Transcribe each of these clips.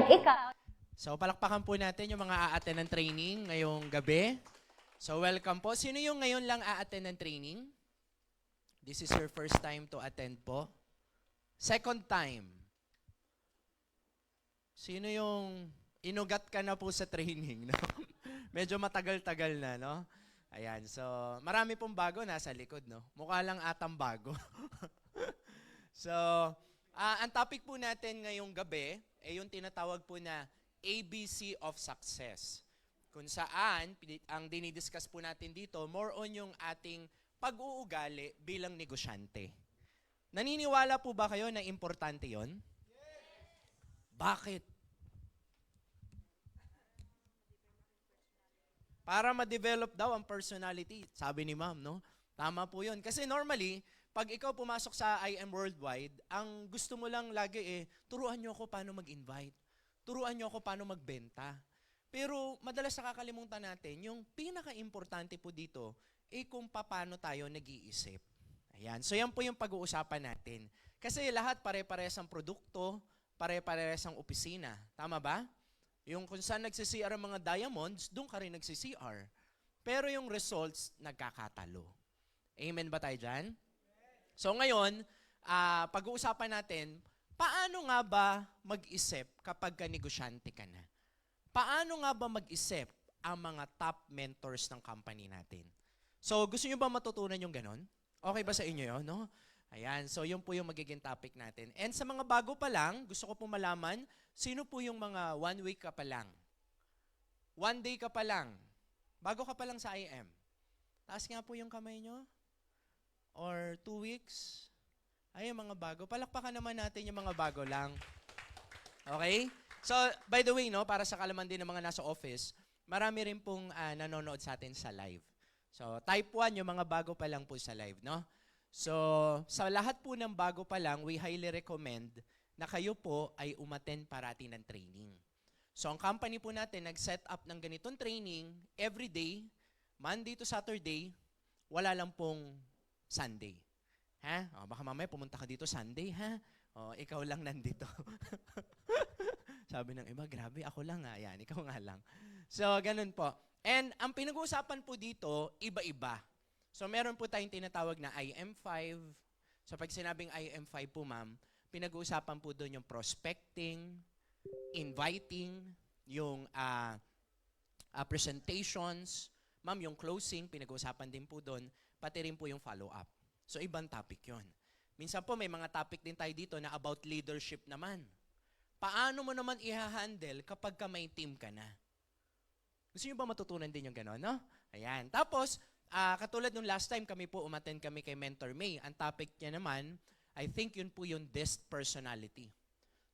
kung ikaw... So, palakpakan po natin yung mga a-attend ng training ngayong gabi. So, welcome po. Sino yung ngayon lang a-attend ng training? This is your first time to attend po. Second time. Sino yung inugat ka na po sa training? No? Medyo matagal-tagal na, no? Ayan, so marami pong bago nasa likod, no? Mukha lang atang bago. So, ang topic po natin ngayong gabi ay yung tinatawag po na ABC of Success. Kung saan, ang dinidiscuss po natin dito, more on yung ating pag-uugali bilang negosyante. Naniniwala po ba kayo na importante yon? Bakit? Para ma-develop daw ang personality, sabi ni ma'am, no? Tama po yun. Kasi normally, pag ikaw pumasok sa IM Worldwide, ang gusto mo lang lagi turuan nyo ako paano mag-invite. Turuan nyo ako paano magbenta. Pero madalas nakakalimutan natin, yung pinaka-importante po dito, kung paano tayo nag-iisip. Ayan. So yan po yung pag-uusapan natin. Kasi lahat pare-parehas ang produkto, pare-parehas ang opisina. Tama ba? Yung kung saan nagsi-CR ang mga diamonds, doon ka rin nagsi-CR. Pero yung results, nagkakatalo. Amen ba tayo dyan? So ngayon, pag-uusapan natin, paano nga ba mag-isip kapag ka-negosyante ka na? Paano nga ba mag-isip ang mga top mentors ng company natin? So gusto nyo ba matutunan yung ganon? Okay ba sa inyo yun? No? Ayan, so yun po yung magiging topic natin. And sa mga bago pa lang, gusto ko po malaman, sino po yung mga 1 week ka pa lang? 1 day ka pa lang? Bago ka pa lang sa IM? Taas nga po yung kamay nyo? Or 2 weeks? Ay, yung mga bago. Palakpakan naman natin yung mga bago lang. Okay? So, by the way, no, para sa kalaman din ng mga nasa office, marami rin pong nanonood sa atin sa live. So, type 1, yung mga bago pa lang po sa live, no? So, sa lahat po ng bago pa lang, we highly recommend na kayo po ay umattend parati ng training. So, ang company po natin nag-set up ng ganitong training every day, Monday to Saturday, wala lang pong Sunday. Ha? O, baka mamaya pumunta ka dito Sunday, ha? O, ikaw lang nandito. Sabi ng iba, grabe, ako lang nga. Yan, ikaw nga lang. So, ganun po. And ang pinag-uusapan po dito, iba-iba. So, meron po tayong tinatawag na IM5. So, pag sinabing IM5 po, ma'am, pinag-uusapan po doon yung prospecting, inviting, yung presentations, ma'am, yung closing, pinag-uusapan din po doon, pati rin po yung follow-up. So, ibang topic yon. Minsan po, may mga topic din tayo dito na about leadership naman. Paano mo naman i-handle kapag ka may team ka na? Gusto nyo ba matutunan din yung gano'n, no? Ayan. Tapos, katulad nung last time kami po, umattend kami kay Mentor May. Ang topic niya naman, I think yun po yung DISC personality.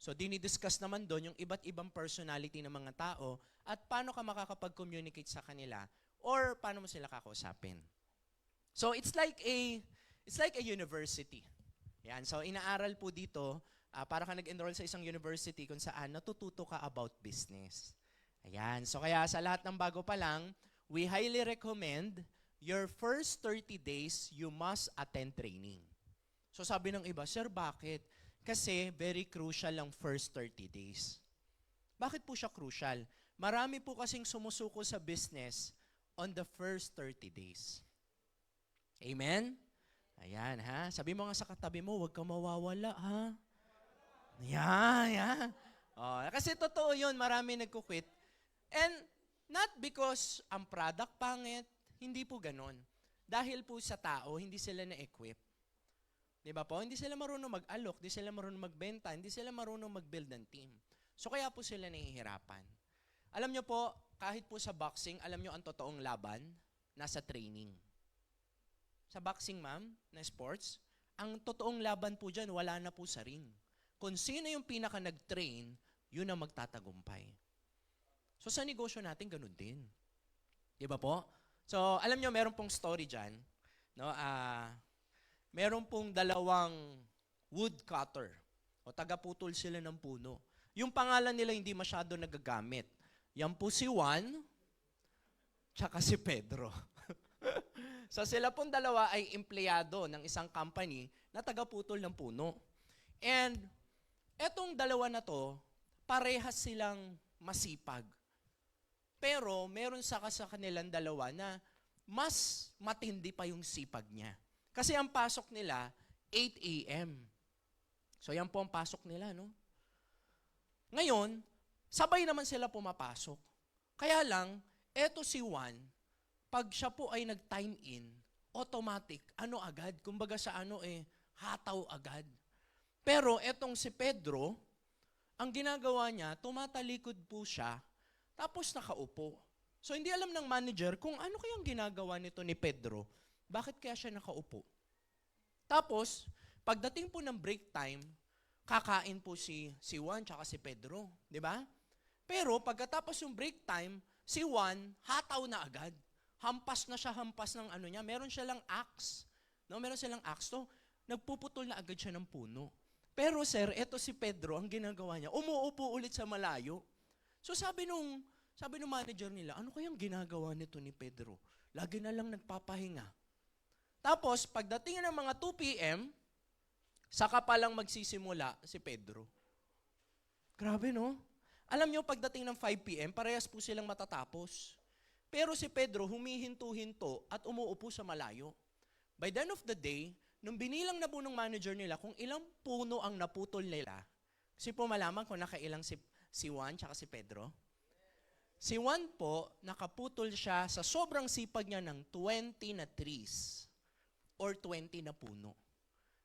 So, dinidiscuss naman doon yung iba't ibang personality ng mga tao at paano ka makakapag-communicate sa kanila or paano mo sila kakausapin. So, it's like a university. Yan. So, inaaral po dito, para ka nag-enroll sa isang university kung saan natututo ka about business. Ayan. So, kaya sa lahat ng bago pa lang, we highly recommend your first 30 days, you must attend training. So, sabi ng iba, sir, bakit? Kasi very crucial ang first 30 days. Bakit po siya crucial? Marami po kasing sumusuko sa business on the first 30 days. Amen? Ayan, ha? Sabi mo nga sa katabi mo, huwag kang mawawala, ha? Yan. Oh, kasi totoo yun, marami nagkukwit. And not because ang product pangit, hindi po ganon. Dahil po sa tao, hindi sila na-equip. Di ba po? Hindi sila marunong mag-alok, hindi sila marunong magbenta, hindi sila marunong mag-build ng team. So kaya po sila nahihirapan. Alam nyo po, kahit po sa boxing, alam nyo ang totoong laban, nasa training. Sa boxing, ma'am, na sports, ang totoong laban po dyan, wala na po sa ring. Kung sino yung pinaka nag-train, yun ang magtatagumpay. So sa negosyo natin, ganun din. Di ba po? So alam nyo, meron pong story dyan. No? Meron pong dalawang woodcutter. O tagaputol sila ng puno. Yung pangalan nila hindi masyado nagagamit. Yan po si Juan, tsaka si Pedro. So sila pong dalawa ay empleyado ng isang company na tagaputol ng puno. And etong dalawa na to, parehas silang masipag. Pero meron sa kanilang dalawa na mas matindi pa yung sipag niya. Kasi ang pasok nila, 8 a.m. So yan po ang pasok nila, no? Ngayon, sabay naman sila pumapasok. Kaya lang, eto si Juan, pag siya po ay nag-time in, automatic, agad? Kumbaga sa hataw agad. Pero etong si Pedro, ang ginagawa niya, tumatalikod po siya, tapos nakaupo. So hindi alam ng manager kung ano kayang ginagawa nito ni Pedro. Bakit kaya siya nakaupo? Tapos, pagdating po ng break time, kakain po si Juan tsaka si Pedro. Di ba? Pero pagkatapos yung break time, si Juan hataw na agad. Hampas na siya, hampas ng niya. Meron siya lang axe. No? Meron silang axe. So, nagpuputol na agad siya ng puno. Pero sir, eto si Pedro, ang ginagawa niya, umuupo ulit sa malayo. So sabi nung manager nila, ano kayang ginagawa nito ni Pedro? Lagi na lang nagpapahinga. Tapos, pagdating ng mga 2 p.m., saka pa lang magsisimula si Pedro. Grabe, no? Alam nyo, pagdating ng 5 p.m., parehas po silang matatapos. Pero si Pedro, humihinto-hinto at umuupo sa malayo. By the end of the day, nung binilang na po ng manager nila kung ilang puno ang naputol nila, kasi po malaman kung nakailang si Juan tsaka si Pedro. Si Juan po, nakaputol siya sa sobrang sipag niya ng 20 na trees or 20 na puno.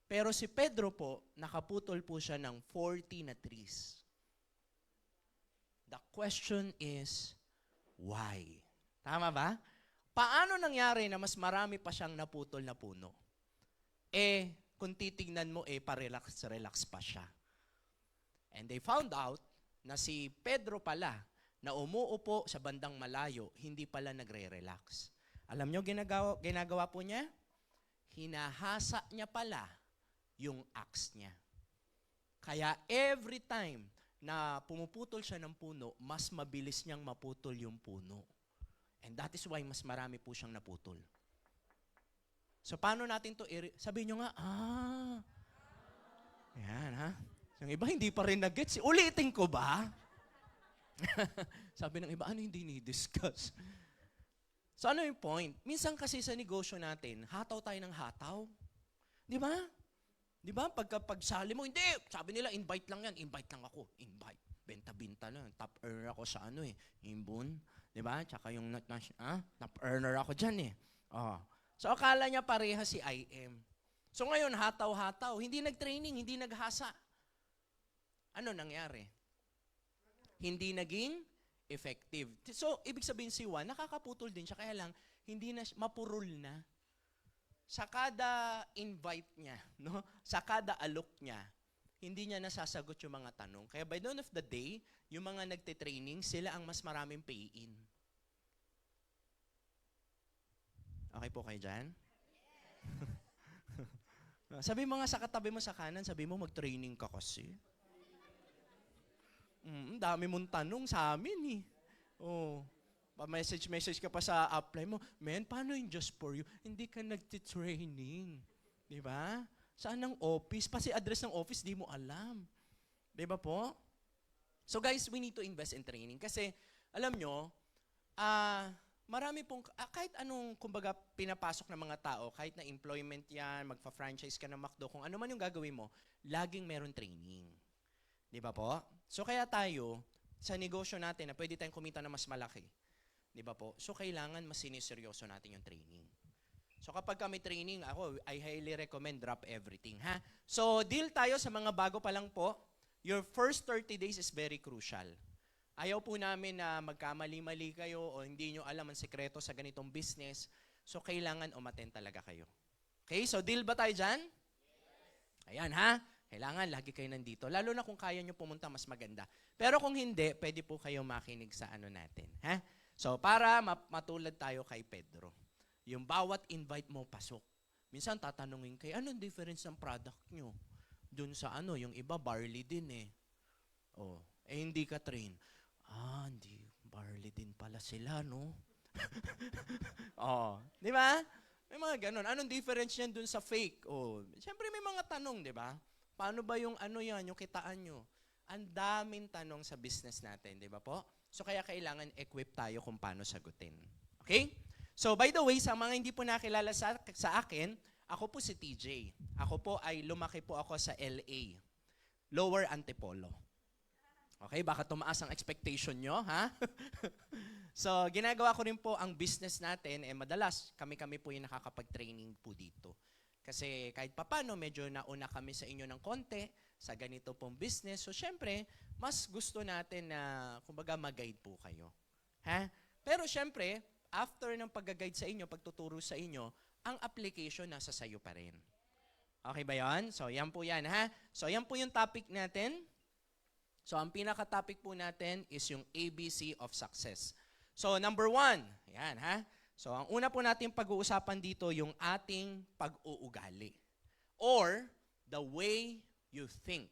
Pero si Pedro po, nakaputol po siya ng 40 na trees. The question is, why? Tama ba? Paano nangyari na mas marami pa siyang naputol na puno? Kung titignan mo, pa-relax pa siya. And they found out na si Pedro pala, na umuupo sa bandang malayo, hindi pala nagre-relax. Alam nyo, ginagawa po niya? Hinahasa niya pala yung axe niya. Kaya every time na pumuputol siya ng puno, mas mabilis niyang maputol yung puno. And that is why mas marami po siyang naputol. So, paano natin to sabi nyo nga, Ayan, ha? Yung iba, hindi pa rin nag-gets. Ulitin ko ba? Sabi ng iba, ano hindi ni-discuss? So, ano yung point? Minsan kasi sa negosyo natin, hataw tayo ng hataw. Di ba? Di ba? Pagsali mo, hindi. Sabi nila, invite lang yan. Invite lang ako. Invite. Benta-binta lang. Top earner ako sa Imbon. Di ba? Tsaka yung top earner ako dyan So, akala niya pareha si IM. So, ngayon, hataw-hataw. Hindi nag-training, hindi naghasa. Ano nangyari? Hindi naging effective. So, ibig sabihin si Juan, nakakaputol din siya, kaya lang, hindi na mapurol na. Sa kada invite niya, no? Sa kada alok niya, hindi niya nasasagot yung mga tanong. Kaya by the end of the day, yung mga nagte-training, sila ang mas maraming pay-in. Okay po kayo dyan? Sabi mo nga sa katabi mo sa kanan, sabi mo mag-training ka kasi. Dami mong tanong sa amin pa-message ka pa sa apply mo, man, paano yung just for you? Hindi ka nagti-training. Di ba? Saan ang office? Pasi address ng office, di mo alam. Di ba po? So guys, we need to invest in training. Kasi, alam nyo, marami pong, kahit anong, kumbaga, pinapasok ng mga tao, kahit na employment yan, magpa-franchise ka ng McDo, kung ano man yung gagawin mo, laging meron training. Di ba po? So kaya tayo, sa negosyo natin, na pwede tayong kumita na mas malaki. Di ba po? So kailangan mas siniseryoso natin yung training. So kapag kami training, ako, I highly recommend drop everything. Ha? So deal tayo sa mga bago pa lang po. Your first 30 days is very crucial. Ayaw po namin na magkamali-mali kayo o hindi nyo alam ang sekreto sa ganitong business. So, kailangan umattend talaga kayo. Okay? So, deal ba tayo dyan? Yes. Ayan, ha? Kailangan lagi kayo nandito. Lalo na kung kaya nyo pumunta, mas maganda. Pero kung hindi, pwede po kayo makinig sa natin. Ha? So, para matulad tayo kay Pedro. Yung bawat invite mo, pasok. Minsan, tatanungin kayo, anong difference ng product nyo? Dun sa yung iba, barley din hindi ka train. Hindi. Barley din pala sila, no? Di ba? May mga ganun. Anong difference yan dun sa fake? Siyempre may mga tanong, di ba? Paano ba yung yan, yung kitaan nyo? Ang daming tanong sa business natin, di ba po? So kaya kailangan equip tayo kung paano sagutin. Okay? So by the way, sa mga hindi po nakilala sa akin, ako po si TJ. Ako po ay lumaki po ako sa LA, Lower Antipolo. Okay, baka tumaas ang expectation nyo, ha? So, ginagawa ko rin po ang business natin, madalas kami-kami po yung nakakapag-training po dito. Kasi kahit papano, medyo nauna kami sa inyo ng konti sa ganito pong business. So, syempre, mas gusto natin na, kumbaga, mag-guide po kayo. Ha? Pero syempre, after ng pag-guide sa inyo, pagtuturo sa inyo, ang application nasa sayo pa rin. Okay ba yan? So, yan po yan, ha? So, yan po yung topic natin. So, ang pinaka-topic po natin is yung ABC of success. So, number 1, yan ha. So, ang una po natin pag-uusapan dito yung ating pag-uugali. Or, the way you think.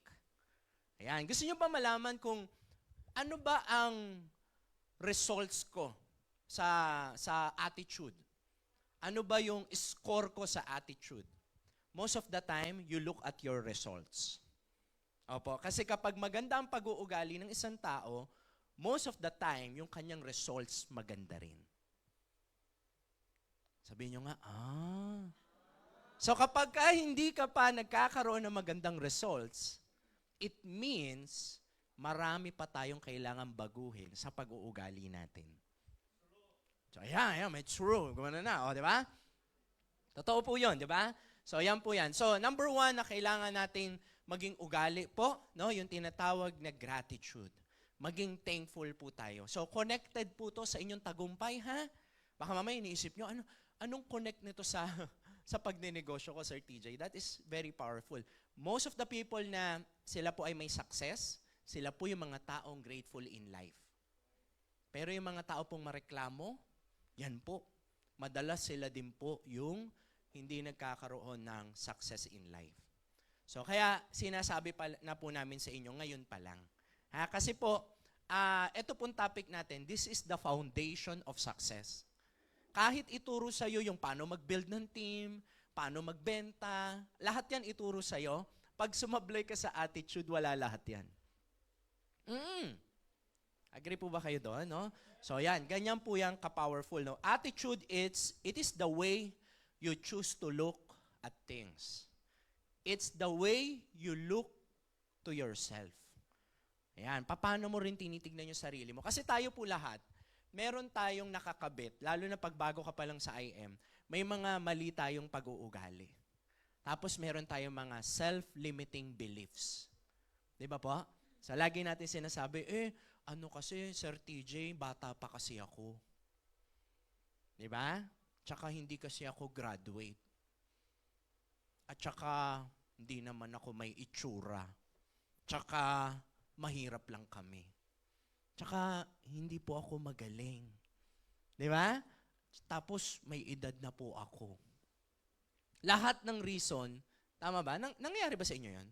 Ayan. Gusto nyo ba malaman kung ano ba ang results ko sa attitude? Ano ba yung score ko sa attitude? Most of the time, you look at your results. Opo, kasi kapag maganda ang pag-uugali ng isang tao, most of the time, yung kanyang results maganda rin. Sabihin nyo nga, So kapag hindi ka pa nagkakaroon ng magandang results, it means marami pa tayong kailangan baguhin sa pag-uugali natin. So yeah, may true. Gumana na, di ba? Totoo po yun, di ba? So yan po yan. So number 1 na kailangan natin maging ugali po, no? Yung tinatawag na gratitude. Maging thankful po tayo. So, connected po to sa inyong tagumpay, ha? Baka mamaya iniisip nyo, anong connect nito sa pagnenegosyo ko, Sir TJ? That is very powerful. Most of the people na sila po ay may success, sila po yung mga taong grateful in life. Pero yung mga tao pong mareklamo, yan po. Madalas sila din po yung hindi nagkakaroon ng success in life. So, kaya sinasabi na po namin sa inyo ngayon pa lang. Ha? Kasi po, ito pong topic natin, this is the foundation of success. Kahit ituro sa iyo yung paano mag-build ng team, paano magbenta, lahat yan ituro sa iyo. Pag sumablay ka sa attitude, wala lahat yan. Agree po ba kayo doon? No? So yan, ganyan po yan ka-powerful. No? Attitude, it is the way you choose to look at things. It's the way you look to yourself. Ayan, paano mo rin tinitignan yung sarili mo? Kasi tayo po lahat, meron tayong nakakabit, lalo na pagbago ka pa lang sa IM, may mga mali tayong pag-uugali. Tapos meron tayong mga self-limiting beliefs. Di ba po? So lagi natin sinasabi, ano kasi, Sir TJ, bata pa kasi ako. Di ba? Tsaka hindi kasi ako graduate. At saka, hindi naman ako may itsura. Tsaka, mahirap lang kami. Tsaka, hindi po ako magaling. Di ba? Tapos, may edad na po ako. Lahat ng reason, tama ba? Nangyayari ba sa inyo yan?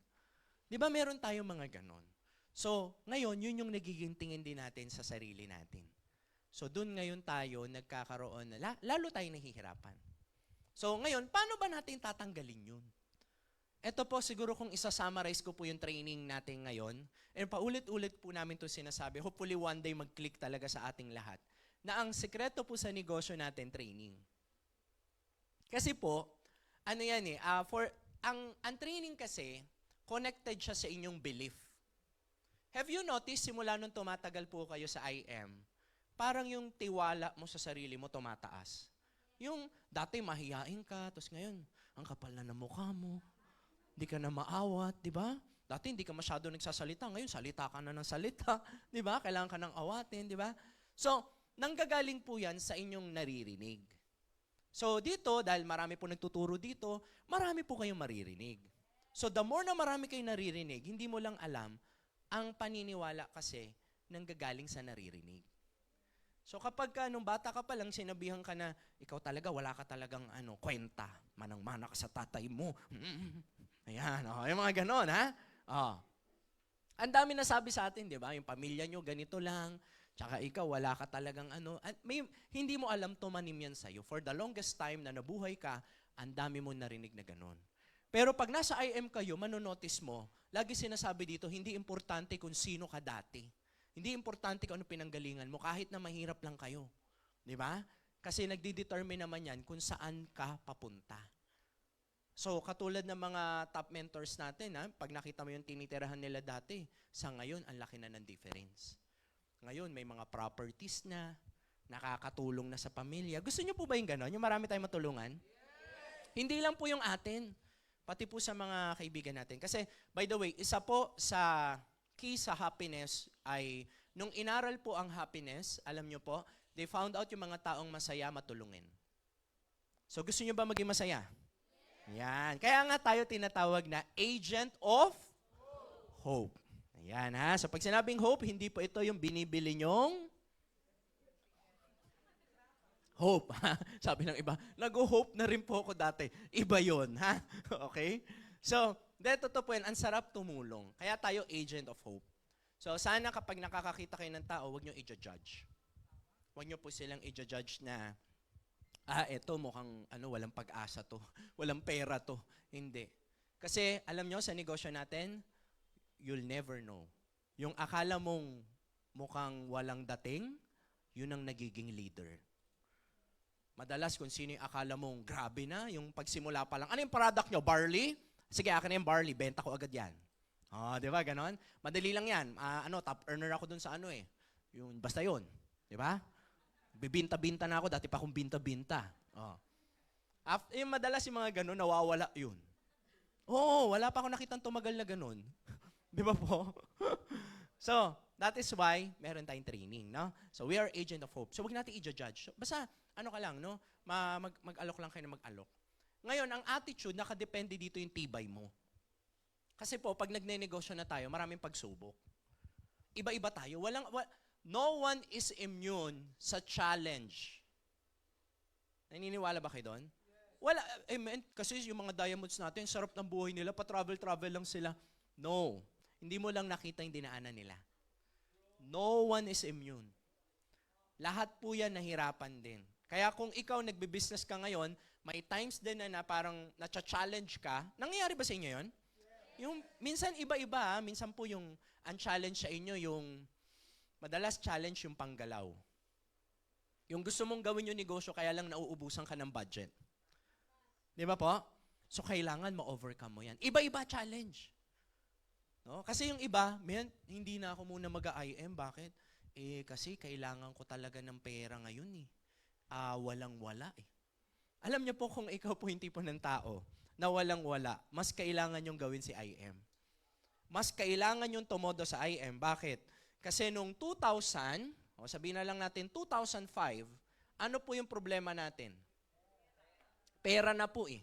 Di ba meron tayong mga ganon? So, ngayon, yun yung nagiging tingin din natin sa sarili natin. So, dun ngayon tayo nagkakaroon, lalo tayo nahihirapan. So, ngayon, paano ba natin tatanggalin yun? Ito po, siguro kung isa-summarize ko po yung training natin ngayon, and paulit-ulit po namin ito sinasabi, hopefully one day mag-click talaga sa ating lahat, na ang sekreto po sa negosyo natin, training. Kasi po, ano yan ang training kasi, connected siya sa inyong belief. Have you noticed, simula nung tumatagal po kayo sa IM, parang yung tiwala mo sa sarili mo tumataas. Yung dati mahihain ka, tapos ngayon, ang kapal na ng mukha mo. Hindi ka na maawat, di ba? Dati hindi ka masyado nagsasalita, ngayon salita ka na ng salita, di ba? Kailangan ka ng awatin, di ba? So, nanggagaling po yan sa inyong naririnig. So, dito, dahil marami po nagtuturo dito, marami po kayong maririnig. So, the more na marami kayong naririnig, hindi mo lang alam, ang paniniwala kasi nanggagaling sa naririnig. So kapag nung bata ka pa lang, sinabihan ka na, ikaw talaga, wala ka talagang kwenta. Manang-mana ka sa tatay mo. Ayan, yung mga ganon, ha? Ang dami nasabi sa atin, di ba? Yung pamilya nyo, ganito lang. Tsaka ikaw, wala ka talagang hindi mo alam tumanim yan sa'yo. For the longest time na nabuhay ka, ang dami mo narinig na ganon. Pero pag nasa IM kayo, manonotice mo, lagi sinasabi dito, hindi importante kung sino ka dati. Hindi importante kung ano pinanggalingan mo, kahit na mahirap lang kayo. Di ba? Kasi nagdi-determine naman yan kung saan ka papunta. So, katulad ng mga top mentors natin, pag nakita mo yung tinitirahan nila dati, sa ngayon, ang laki na ng difference. Ngayon, may mga properties na, nakakatulong na sa pamilya. Gusto niyo po ba yung gano'n? Yung marami tayong matulungan? Hindi lang po yung atin, pati po sa mga kaibigan natin. Kasi, by the way, isa po sa key sa happiness ay, nung inaral po ang happiness, alam nyo po, they found out yung mga taong masaya matulungin. So, gusto nyo ba maging masaya? Yan. Kaya nga tayo tinatawag na agent of hope. Ayan ha. So, pag sinabing hope, hindi po ito yung binibili nyong hope. Sabi ng iba, nag-hope na rin po ako dati. Iba yon, ha? Okay? So, totoo po yan, ang sarap tumulong. Kaya tayo agent of hope. So, sana kapag nakakakita kayo ng tao, huwag nyo i-judge. Huwag nyo po silang i-judge na, eto mukhang walang pag-asa to. Walang pera to. Hindi. Kasi, alam nyo, sa negosyo natin, you'll never know. Yung akala mong mukhang walang dating, yun ang nagiging leader. Madalas kung sino yung akala mong grabe na, yung pagsimula pa lang, ano yung product nyo? Barley? Sige, akin na yung barley, benta ko agad yan. Di ba, ganon? Madali lang yan. Top earner ako dun sa basta yun. Di ba? Bibinta-binta na ako, dati pa akong binta-binta. Yung madalas yung mga ganon, nawawala yun. Oo, wala pa ako nakitang tumagal na ganon. Di ba po? So, that is why meron tayong training, no? So, we are agent of hope. So, wag natin i-judge. Basta, ka lang, no? Mag-alok lang kayo na mag-alok. Ngayon, ang attitude, nakadepende dito yung tibay mo. Kasi po, pag nagne-negosyo na tayo, maraming pagsubok. Iba-iba tayo. No one is immune sa challenge. Naniniwala ba kayo doon? Wala. Amen. Kasi yung mga diamonds natin, sarap ng buhay nila, pa-travel-travel lang sila. No. Hindi mo lang nakita yung dinaanan nila. No one is immune. Lahat po yan nahirapan din. Kaya kung ikaw nagbe-business ka ngayon, may times din na parang na-challenge ka. Nangyayari ba sa inyo yun? Yung, minsan iba-iba, minsan po yung ang challenge sa inyo, yung madalas challenge yung panggalaw. Yung gusto mong gawin yung negosyo, kaya lang nauubusan ka ng budget. Di ba po? So kailangan ma-overcome mo yan. Iba-iba challenge. No? Kasi yung iba, hindi na ako muna mag-IM. Bakit? Kasi kailangan ko talaga ng pera ngayon eh. Walang-wala eh. Alam niyo po kung ikaw po yung tipo ng tao na walang-wala, mas kailangan yung gawin si IM. Mas kailangan yung tumodo sa IM. Bakit? Kasi nung 2000, sabihin na lang natin 2005, ano po yung problema natin? Pera na po eh.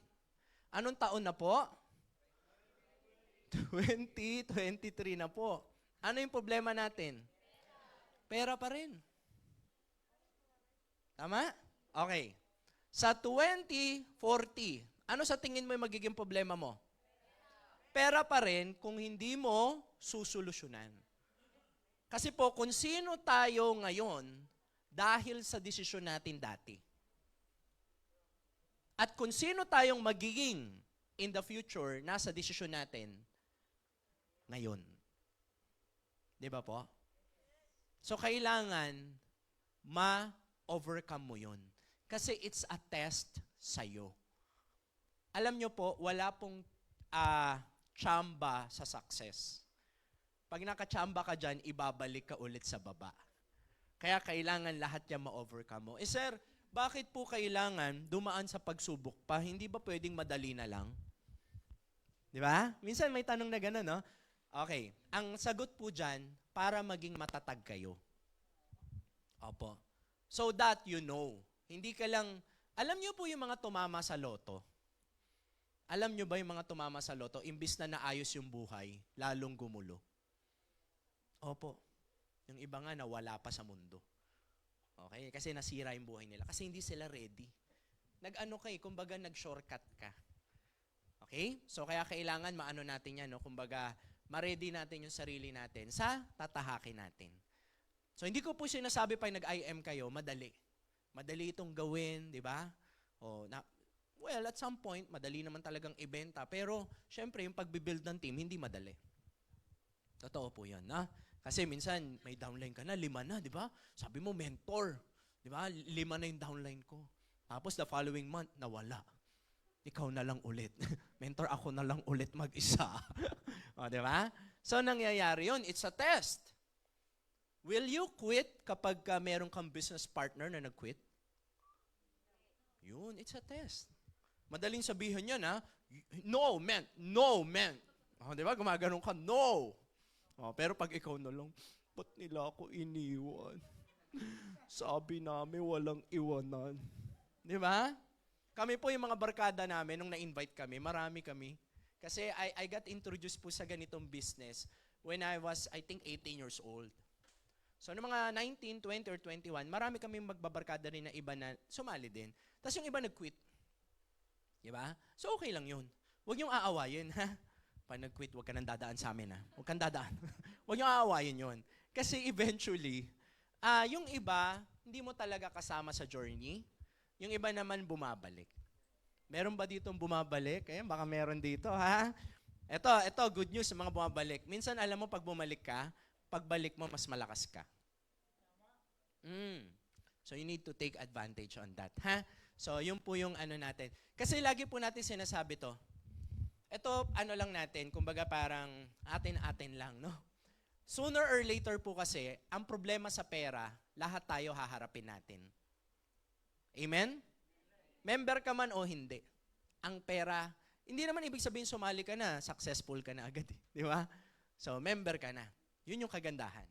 Anong taon na po? 2023 na po. Ano yung problema natin? Pera pa rin. Tama? Okay. Sa 2040, ano sa tingin mo yung magiging problema mo? Pera pa rin kung hindi mo susolusyonan. Kasi po, kung sino tayo ngayon, dahil sa desisyon natin dati. At kung sino tayong magiging in the future, nasa desisyon natin ngayon. Di ba po? So, kailangan ma-overcome mo yun. Kasi it's a test sa'yo. Alam nyo po, wala pong tsamba sa success. Pag nakatsamba ka dyan, ibabalik ka ulit sa baba. Kaya kailangan lahat yan ma-overcome mo. Sir, bakit po kailangan dumaan sa pagsubok pa? Hindi ba pwedeng madali na lang? Di ba? Minsan may tanong na gano'n, no? Okay. Ang sagot po dyan, para maging matatag kayo. Opo. So that you know. Hindi ka lang, alam nyo po yung mga tumama sa loto? Alam nyo ba yung mga tumama sa loto, imbis na naayos yung buhay, lalong gumulo? Opo. Yung iba nga nawala pa sa mundo. Okay? Kasi nasira yung buhay nila. Kasi hindi sila ready. Kumbaga nag-shortcut ka. Okay? So kaya kailangan maano natin yan, no? Kumbaga, ma-ready natin yung sarili natin sa tatahakin natin. So hindi ko po sinasabi pa nag-IM kayo, madali. Madali itong gawin, di ba? Well, at some point, madali naman talagang ibenta. Pero, syempre, yung pagbibuild ng team, hindi madali. Totoo po yan, na? Kasi minsan, may downline ka na, 5 na, di ba? Sabi mo, mentor. Di ba? 5 na yung downline ko. Tapos, the following month, nawala. Ikaw na lang ulit. Mentor, ako na lang ulit mag-isa. O, di ba? So, nangyayari yun. It's a test. Will you quit kapag meron kang business partner na nag-quit? Yun, it's a test. Madaling sabihin yan, ha? No, man. No, man. O, di ba? Gumaganon ka, no. O, pero pag ikaw na lang, ba't nila ako iniwan? Sabi namin walang iwanan. Di ba? Kami po yung mga barkada namin, nung na-invite kami, marami kami. Kasi I got introduced po sa ganitong business when I was, I think, 18 years old. So, noong mga 19, 20, or 21, marami kami magbabarkada rin na iba na sumali din. Tapos yung iba nag-quit. Diba? So, okay lang yun. Huwag niyong aawayin, ha? Pag nag-quit, huwag ka nang dadaan sa amin, ha? Huwag kang dadaan. Huwag niyong aawayin yun. Kasi eventually, yung iba, hindi mo talaga kasama sa journey. Yung iba naman bumabalik. Meron ba ditong bumabalik? Baka meron dito, ha? Ito, good news sa mga bumabalik. Minsan, alam mo, pag bumalik ka, pagbalik mo, mas malakas ka. So, you need to take advantage on that, ha? So, yun po yung ano natin. Kasi lagi po natin sinasabi to. Ito, ano lang natin, kumbaga parang atin-atin lang, no? Sooner or later po kasi, ang problema sa pera, lahat tayo haharapin natin. Amen? Member ka man o hindi. Ang pera, hindi naman ibig sabihin sumali ka na, successful ka na agad. Di ba? So, member ka na. Yun yung kagandahan.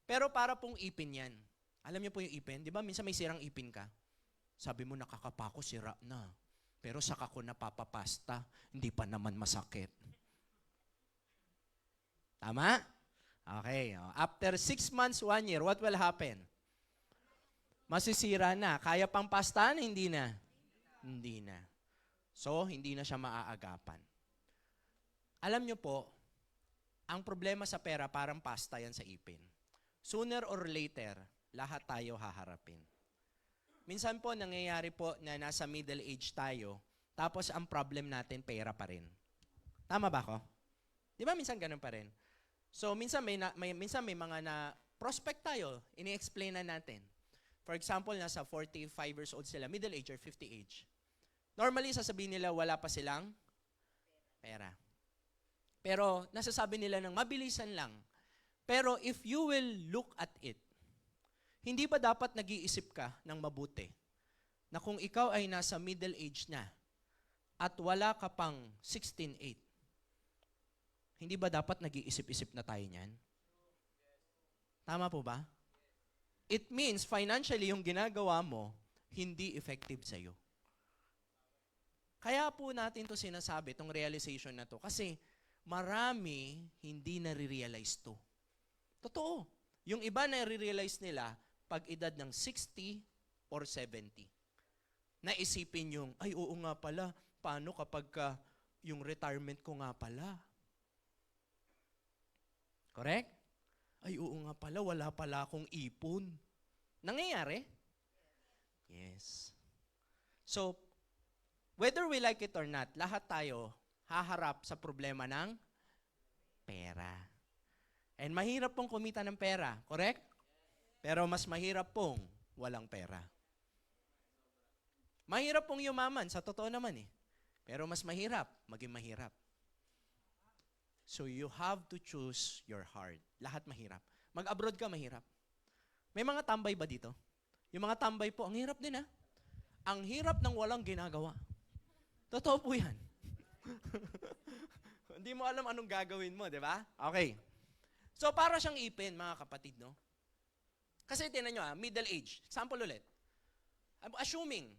Pero para pong ipin yan. Alam niyo po yung ipin? Di ba minsan may sirang ipin ka? Sabi mo, nakakapa ko, sira na. Pero saka ko napapapasta, hindi pa naman masakit. Tama? Okay. After 6 months, 1 year, what will happen? Masisira na. Kaya pang pastahan? Hindi na. Hindi na. So, hindi na siya maaagapan. Alam niyo po, ang problema sa pera parang pasta yan sa ipin. Sooner or later, lahat tayo haharapin. Minsan po, nangyayari po na nasa middle age tayo, tapos ang problem natin, pera pa rin. Tama ba ako? Di ba minsan ganun pa rin? So, minsan may mga na prospect tayo, ini-explain na natin. For example, nasa 45 years old sila, middle age or 50 age. Normally, sasabihin nila wala pa silang pera. Pero nasasabi nila ng mabilisan lang. Pero if you will look at it, hindi ba dapat nag-iisip ka ng mabuti na kung ikaw ay nasa middle age na at wala ka pang 16.8, hindi ba dapat nag-iisip-isip na tayo niyan? Tama po ba? It means financially yung ginagawa mo, hindi effective sa'yo. Kaya po natin to sinasabi, itong realization na to. Kasi marami hindi nare-realize to. Totoo. Yung iba nare-realize nila pag edad ng 60 or 70. Naisipin yung, ay oo nga pala, paano kapag yung retirement ko nga pala? Correct? Ay, oo nga pala, wala pala akong ipon. Nangyayari? Yes. So, whether we like it or not, lahat tayo haharap sa problema ng pera. And mahirap pong kumita ng pera, correct? Pero mas mahirap pong walang pera. Mahirap pong yumaman, sa totoo naman eh. Pero mas mahirap, maging mahirap. So you have to choose your heart. Lahat mahirap. Mag-abroad ka, mahirap. May mga tambay ba dito? Yung mga tambay po, ang hirap din ha. Ang hirap ng walang ginagawa. Totoo po yan. Hindi mo alam anong gagawin mo, di ba? Okay. So para siyang ipin, mga kapatid, no? Kasi tinan nyo middle age. Example ulit. I'm assuming,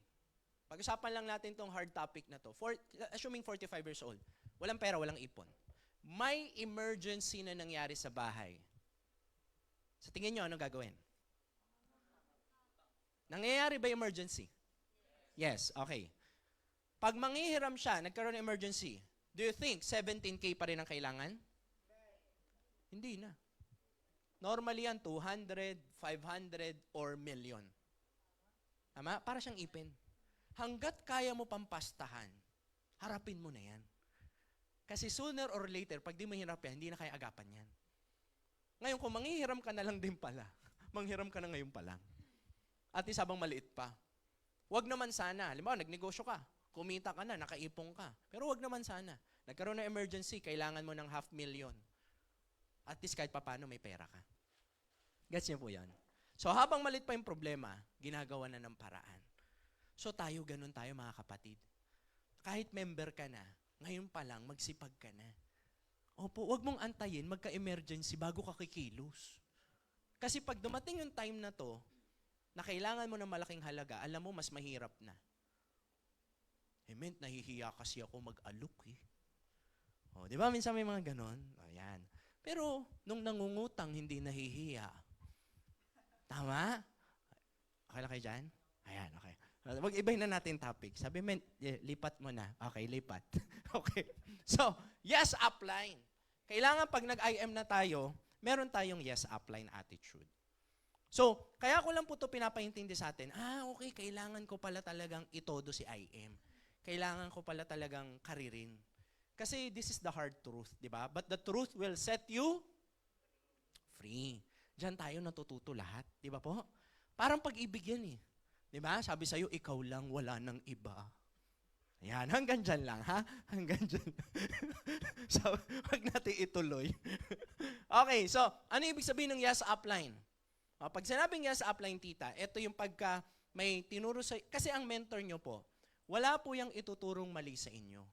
pag-usapan lang natin tong hard topic na to. Assuming 45 years old. Walang pera, walang ipon. May emergency na nangyari sa bahay. Sa tingin nyo, anong gagawin? Nangyayari ba emergency? Yes, okay. Pag manghihiram siya, nagkaroon ng emergency, do you think 17K pa rin ang kailangan? Hindi na. Normally yan, 200, 500, or million. Tama? Para siyang ipin. hanggat kaya mo pampastahan, harapin mo na yan. Kasi sooner or later, pag di mo hirap yan, hindi na kaya agapan yan. Ngayon, kung manghihiram ka na lang din pala, manghiram ka na ngayon pa lang. At least habang maliit pa. Huwag naman sana. Halimbawa, nagnegosyo ka, kumita ka na, nakaipong ka. Pero huwag naman sana. Nagkaroon ng emergency, kailangan mo ng 500,000. At least kahit papano may pera ka. Gets niyo po yan? So habang maliit pa yung problema, ginagawa na ng paraan. So tayo, ganun tayo mga kapatid. Kahit member ka na, ngayon pa lang, magsipag ka na. Opo, wag mong antayin magka-emergency bago ka kikilos. Kasi pag dumating yung time na to, na kailangan mo ng malaking halaga, alam mo, mas mahirap na. Nahihiya kasi ako mag-alok eh. O, di ba? Minsan may mga ganon. O, yan. Pero, nung nangungutang, hindi nahihiya. Tama? Okay lang kayo dyan? Ayan, okay. Mag-ibay na natin topic. Sabi, lipat mo na. Okay, lipat. Okay. So, yes, upline. Kailangan pag nag-IM na tayo, meron tayong yes, upline attitude. So, kaya ko lang po ito pinapaintindi sa atin, okay, kailangan ko pala talagang itodo si IM. Kailangan ko pala talagang karirin. Kasi this is the hard truth, di ba? But the truth will set you free. Diyan tayo natututo lahat, di ba po? Parang pag-ibig yan eh. Di ba? Sabi sa'yo, ikaw lang, wala nang iba. Ayan, hanggang dyan lang, ha? Hanggang dyan. So, wag natin ituloy. Okay, so, ano ibig sabihin ng yes upline? Pag sinabing yes upline, tita, ito yung pagka may tinuro sa... Kasi ang mentor nyo po, wala po yung ituturong mali sa inyo.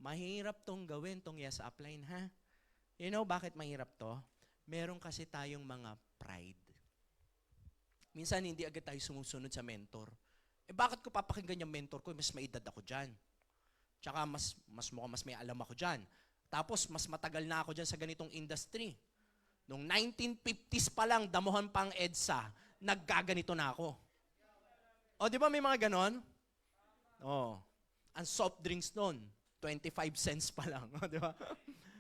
Mahirap tong gawin, tong yes upline, ha? You know bakit mahirap to? Meron kasi tayong mga pride. Minsan hindi agad tayo sumusunod sa mentor. Bakit ko papakinggan yung mentor ko? Mas maedad ako dyan. Tsaka mas may alam ako dyan. Tapos mas matagal na ako dyan sa ganitong industry. Noong 1950s pa lang, damuhan pang EDSA, naggaganito na ako. O, di ba may mga ganon? O, ang soft drinks noon, 25 cents pa lang. O, di ba?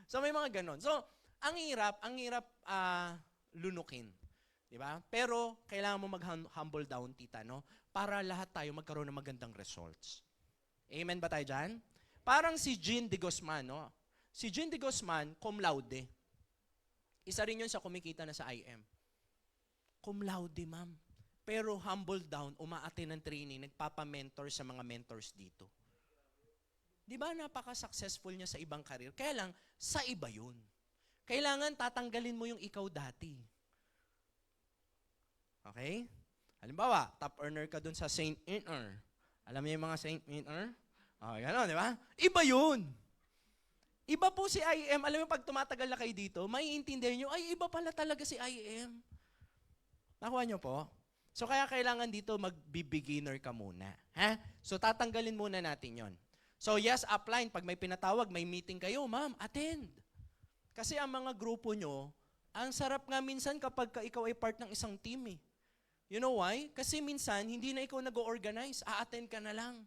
So, may mga ganon. So, ang hirap lunukin. Di ba? Pero, kailangan mo mag-humble down, tita, no? Para lahat tayo magkaroon ng magandang results. Amen ba tayo dyan? Parang si Jean de Guzman, no? Si Jean de Guzman, cum laude. Isa rin yun sa kumikita na sa IM. Cum laude, ma'am. Pero humble down, umaattend ng training, nagpapamentor sa mga mentors dito. Di ba napaka-successful niya sa ibang career? Kaya lang, sa iba yun. Kailangan tatanggalin mo yung ikaw dati. Okay? Halimbawa, top earner ka dun sa Saint Earner. Alam niyo yung mga Saint Earner? Gano'n, di ba? Iba yun. Iba po si IM. Alam mo, pag tumatagal na kayo dito, maiintindihan nyo, ay, iba pala talaga si IM. Nakuha nyo po? So, kaya kailangan dito mag-beginner ka muna. Ha? So, tatanggalin muna natin yon. So, yes, upline. Pag may pinatawag, may meeting kayo, ma'am, attend. Kasi ang mga grupo nyo, ang sarap nga minsan kapag ikaw ay part ng isang team eh. You know why? Kasi minsan, hindi na ikaw nag-organize. A-attend ka na lang.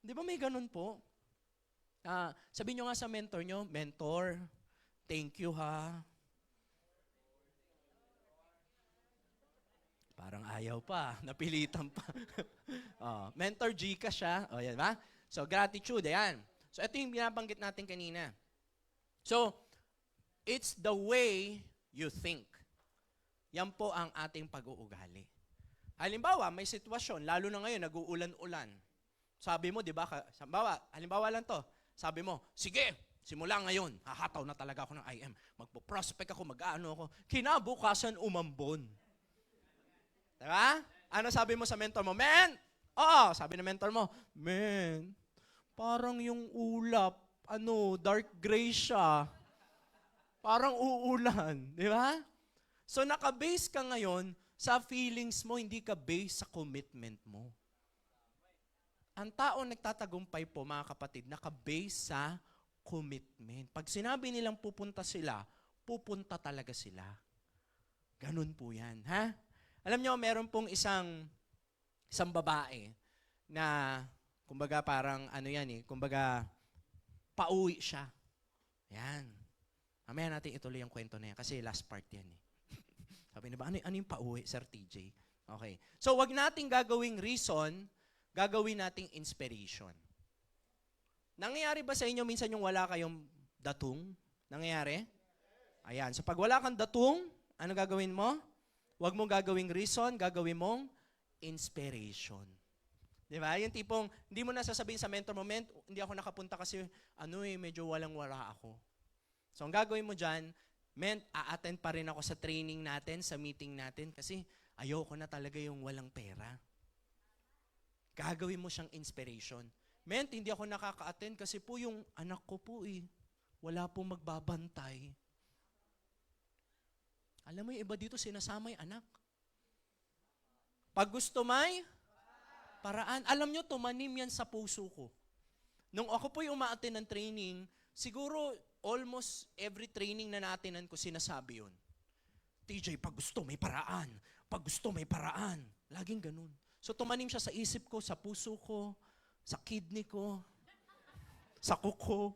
Di ba may ganun po? Sabihin nyo nga sa mentor nyo, mentor, thank you ha. Parang ayaw pa, napilitan pa. Mentor Gcash siya. Yan ba? So, gratitude, ayan. So, ito yung binabanggit natin kanina. So, it's the way you think. Yan po ang ating pag-uugali. Halimbawa, may sitwasyon, lalo na ngayon, nag-uulan-ulan. Sabi mo, di ba, halimbawa lang to, sabi mo, sige, simula ngayon, hahataw na talaga ako ng IM. Magpo-prospect ako, mag-ano ako. Kinabukasan, umambon. Diba? Ano sabi mo sa mentor mo? Men! Oo, sabi ng mentor mo, men, parang yung ulap, dark gray siya. Parang uulan. Di ba? So, naka-base ka ngayon sa feelings mo, hindi ka base sa commitment mo. Ang tao nagtatagumpay po, mga kapatid, naka-base sa commitment. Pag sinabi nilang pupunta sila, pupunta talaga sila. Ganun po yan. Ha? Alam nyo, meron pong isang babae na, kumbaga parang kumbaga pauwi siya. Yan. Mamaya natin ituloy yung kwento na yan kasi last part yan eh. Sabi na ba, ano yung pauwi, Sir TJ? Okay. So, wag nating gagawing reason gagawin nating inspiration. Nangyayari ba sa inyo minsan yung wala kayong datung? Nangyayari? Ayan. So pag wala kang datung, ano gagawin mo? Huwag mong gagawing reason, gagawin mong inspiration. Di ba? Yung tipong, hindi mo nasasabihin sa mentor moment, hindi ako nakapunta kasi, medyo walang-wala ako. So ang gagawin mo dyan, a-attend pa rin ako sa training natin, sa meeting natin, kasi ayoko na talaga yung walang pera. Gagawin mo siyang inspiration. Hindi ako nakaka-attend kasi po yung anak ko po wala po magbabantay. Alam mo yung iba dito sinasama yung anak. Pag gusto may paraan. Alam nyo, tumanim yan sa puso ko. Nung ako po yung uma-attend ng training, siguro almost every training na naatinan ko sinasabi yun. TJ, pag gusto may paraan. Pag gusto may paraan. Laging ganun. So tumanim siya sa isip ko, sa puso ko, sa kidney ko, sa kuko.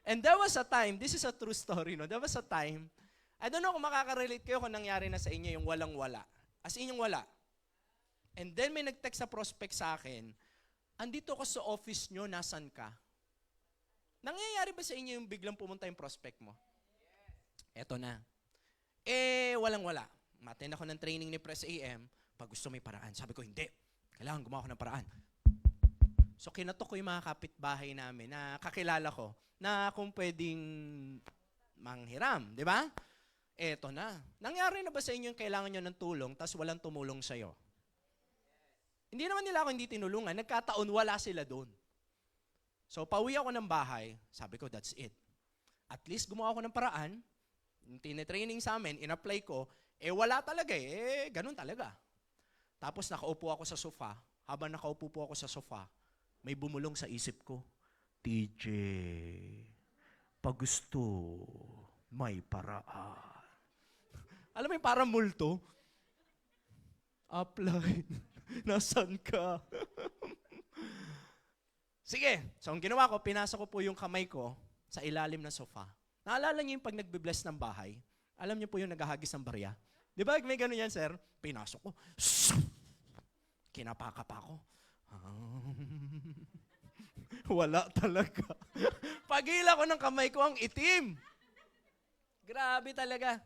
And there was a time, this is a true story, no? There was a time, I don't know kung makaka-relate kayo kung nangyari na sa inyo yung walang-wala. As in yung wala. And then may nag-text sa prospect sa akin, andito ko sa office nyo, nasan ka? Nangyayari ba sa inyo yung biglang pumunta yung prospect mo? Eto na. Walang-wala. Matin ako ng training ni Press AM, pag gusto may paraan. Sabi ko, hindi. Kailangan gumawa ko ng paraan. So kinatok ko yung mga kapitbahay namin na kakilala ko na kung pwedeng manghiram, di ba? Eto na. Nangyari na ba sa inyo yung kailangan nyo ng tulong tapos walang tumulong sa'yo? Hindi naman nila ako hindi tinulungan. Nagkataon, wala sila doon. So pauwi ako ng bahay, sabi ko, that's it. At least gumawa ako ng paraan, yung tinitraining sa amin, in-apply ko, wala talaga ganun talaga. Tapos nakaupo ako sa sofa. Habang nakaupo po ako sa sofa, may bumulong sa isip ko, TJ, pag gusto, may paraan. Alam mo yung parang multo? Apply. Nasaan ka? Sige. So ang ginawa ko, pinasok ko po yung kamay ko sa ilalim ng sofa. Naalala niyo yung pag nagbe-bless ng bahay? Alam niyo po yung naghahagis ng barya? Di ba may gano'n yan, sir? Pinasok ko. Kinapaka pa ako. Wala talaga. Pagila ko ng kamay ko, ang itim. Grabe talaga.